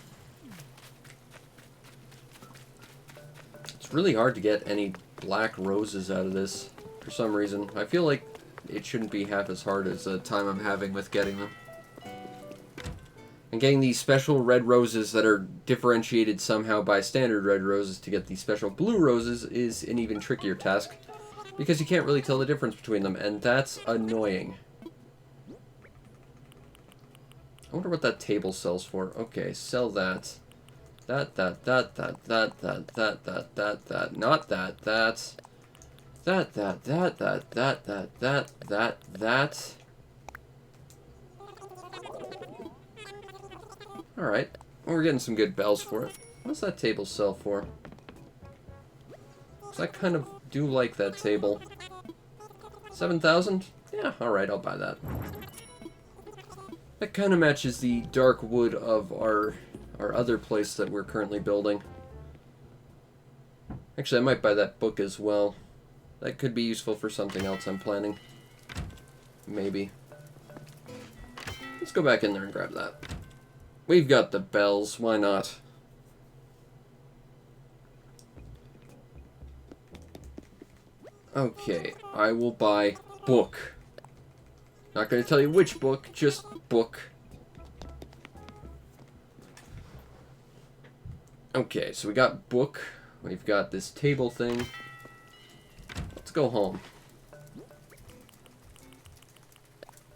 It's really hard to get any black roses out of this for some reason. I feel like it shouldn't be half as hard as the time I'm having with getting them. And getting these special red roses that are differentiated somehow by standard red roses to get these special blue roses is an even trickier task, because you can't really tell the difference between them, and that's annoying. I wonder what that table sells for. Okay, sell that. That. Not that. That. Alright. Well, we're getting some good bells for it. What's that table sell for? Because I kind of do like that table. 7,000? Yeah, alright, I'll buy that. That kind of matches the dark wood of our other place that we're currently building. Actually, I might buy that book as well. That could be useful for something else I'm planning. Maybe. Let's go back in there and grab that. We've got the bells, why not? Okay, I will buy book. Not going to tell you which book, just book. Okay, so we got book. We've got this table thing. Let's go home.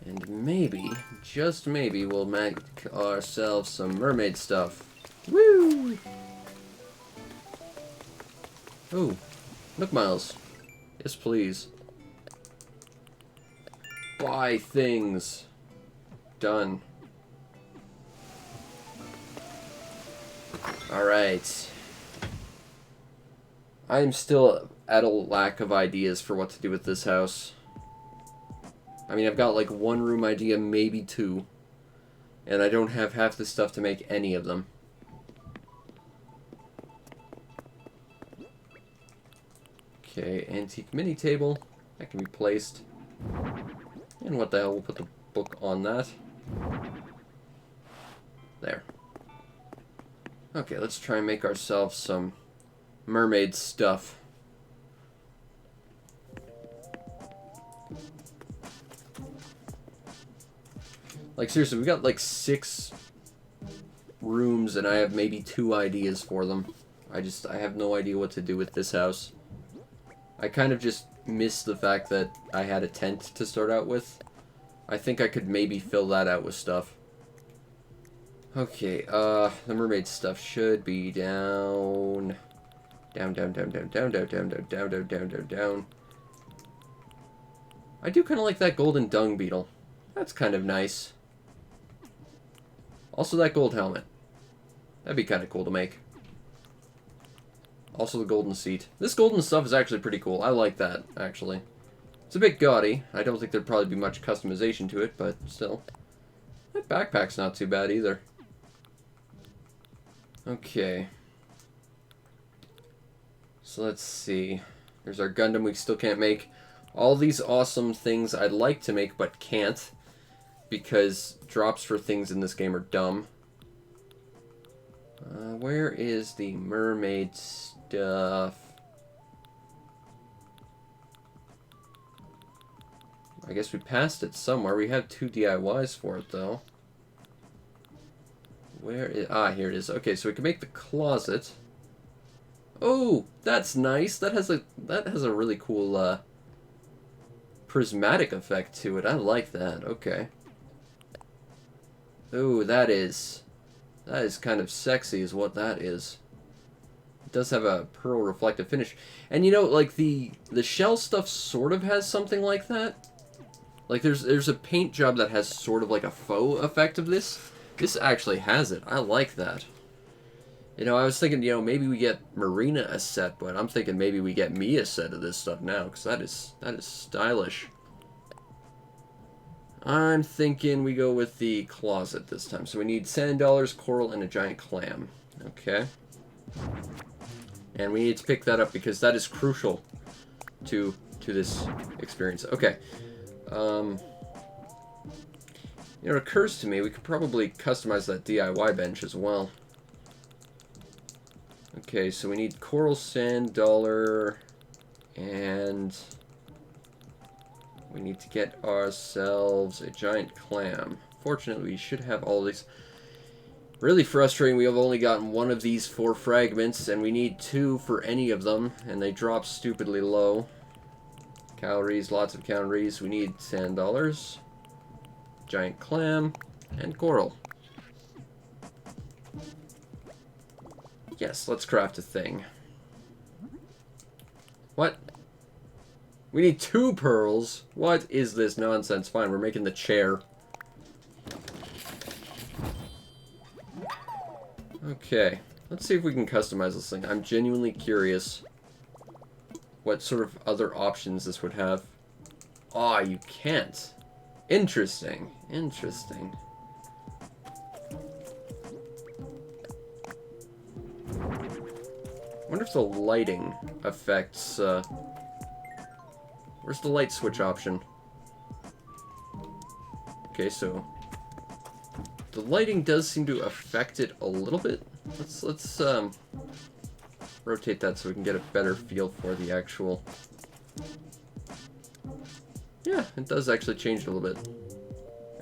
And maybe, just maybe, we'll make ourselves some mermaid stuff. Woo! Ooh, Nook Miles. Yes, please. Buy things. Done. Alright. I am still at a lack of ideas for what to do with this house. I mean, I've got like one room idea, maybe two. And I don't have half the stuff to make any of them. Okay, antique mini table. That can be placed. And what the hell, we'll put the book on that. There. Okay, let's try and make ourselves some mermaid stuff. Like, seriously, we've got like 6 rooms and I have maybe 2 ideas for them. I have no idea what to do with this house. I kind of just miss the fact that I had a tent to start out with. I think I could maybe fill that out with stuff. Okay, the mermaid stuff should be down. Down. I do kind of like that golden dung beetle. That's kind of nice. Also that gold helmet. That'd be kind of cool to make. Also the golden seat. This golden stuff is actually pretty cool. I like that, actually. It's a bit gaudy. I don't think there'd probably be much customization to it, but still. That backpack's not too bad either. Okay. So let's see. There's our Gundam we still can't make. All these awesome things I'd like to make but can't. Because drops for things in this game are dumb. Where is the mermaid stuff? I guess we passed it somewhere. We have 2 DIYs for it, though. Where is... Ah, here it is. Okay, so we can make the closet. Oh, that's nice. That has a really cool, prismatic effect to it. I like that. Okay. Ooh, that is kind of sexy is what that is. It does have a pearl reflective finish. And you know, like the shell stuff sort of has something like that. Like there's a paint job that has sort of like a faux effect of this. This actually has it. I like that. You know, I was thinking, you know, maybe we get Marina a set, but I'm thinking maybe we get me a set of this stuff now, because that is stylish. I'm thinking we go with the closet this time. So we need sand dollars, coral, and a giant clam. Okay. And we need to pick that up because that is crucial to this experience. Okay. You know, it occurs to me we could probably customize that DIY bench as well. Okay, so we need coral, sand, dollar, and we need to get ourselves a giant clam. Fortunately, we should have all these. Really frustrating, we have only gotten one of these 4 fragments, and we need 2 for any of them, and they drop stupidly low. Calories, lots of calories. We need sand dollars, giant clam, and coral. Yes, let's craft a thing. What? We need 2 pearls? What is this nonsense? Fine, we're making the chair. Okay, let's see if we can customize this thing. I'm genuinely curious what sort of other options this would have. Ah, you can't. Interesting. Interesting. I wonder if the lighting affects, where's the light switch option? Okay, so the lighting does seem to affect it a little bit. Let's rotate that so we can get a better feel for the actual... Yeah, it does actually change it a little bit.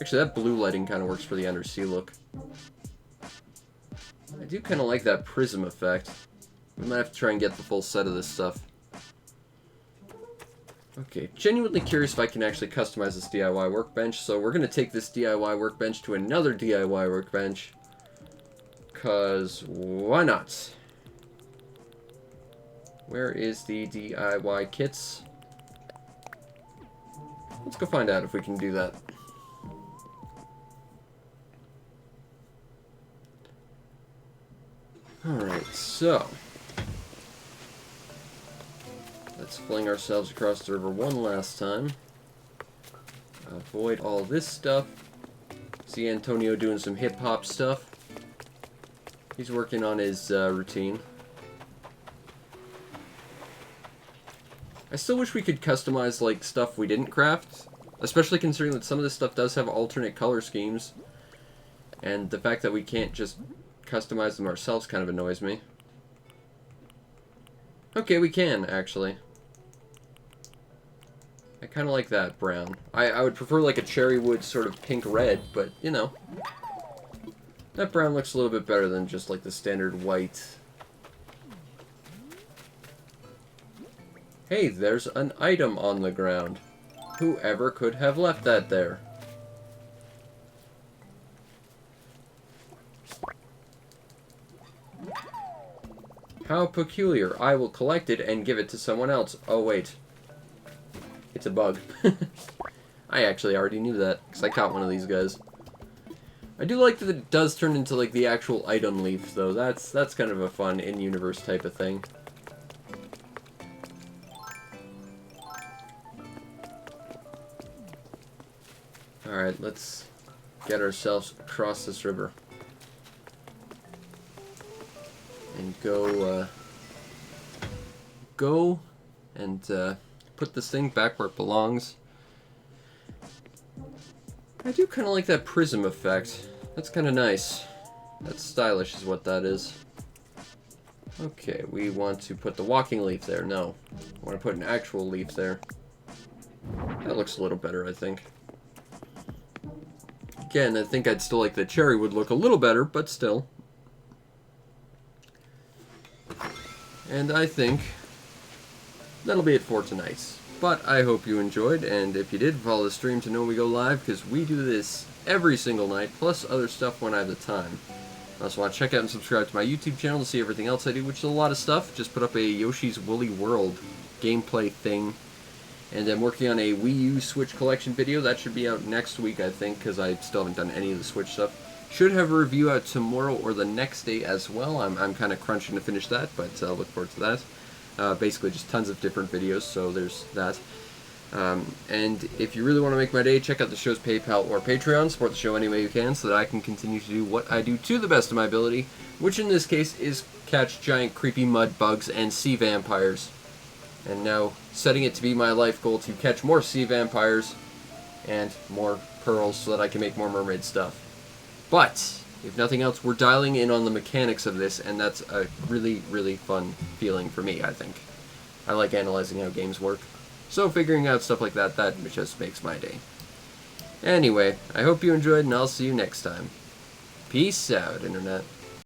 Actually, that blue lighting kind of works for the undersea look. I do kind of like that prism effect. We might have to try and get the full set of this stuff. Okay, genuinely curious if I can actually customize this DIY workbench, so we're going to take this DIY workbench to another DIY workbench. Because why not? Where is the DIY kits? Let's go find out if we can do that. Alright, so let's fling ourselves across the river one last time. Avoid all this stuff. See Antonio doing some hip-hop stuff. He's working on his routine. I still wish we could customize, like, stuff we didn't craft. Especially considering that some of this stuff does have alternate color schemes. And the fact that we can't just customize them ourselves kind of annoys me. Okay, we can, actually. I kind of like that brown. I would prefer like a cherry wood sort of pink-red, but, you know. That brown looks a little bit better than just like the standard white. Hey, there's an item on the ground. Whoever could have left that there? How peculiar. I will collect it and give it to someone else. Oh, wait. It's a bug. I actually already knew that, because I caught one of these guys. I do like that it does turn into, like, the actual item leaf, though. That's kind of a fun in-universe type of thing. Alright, let's get ourselves across this river. And go and put this thing back where it belongs. I do kind of like that prism effect. That's kind of nice. That's stylish is what that is. Okay, we want to put the walking leaf there. No. I want to put an actual leaf there. That looks a little better, I think. Again, I think I'd still like the cherry would look a little better, but still. And I think that'll be it for tonight. But I hope you enjoyed, and if you did, follow the stream to know when we go live, because we do this every single night, plus other stuff when I have the time. I also want to check out and subscribe to my YouTube channel to see everything else I do, which is a lot of stuff. Just put up a Yoshi's Woolly World gameplay thing. And I'm working on a Wii U Switch collection video. That should be out next week, I think, because I still haven't done any of the Switch stuff. Should have a review out tomorrow or the next day as well. I'm kind of crunching to finish that, but I'll look forward to that. Basically just tons of different videos, so there's that. And if you really want to make my day, check out the show's PayPal or Patreon. Support the show any way you can so that I can continue to do what I do to the best of my ability, which in this case is catch giant creepy mud bugs and sea vampires. And now setting it to be my life goal to catch more sea vampires and more pearls so that I can make more mermaid stuff. But if nothing else, we're dialing in on the mechanics of this, and that's a really, really fun feeling for me, I think. I like analyzing how games work. So figuring out stuff like that just makes my day. Anyway, I hope you enjoyed, and I'll see you next time. Peace out, Internet.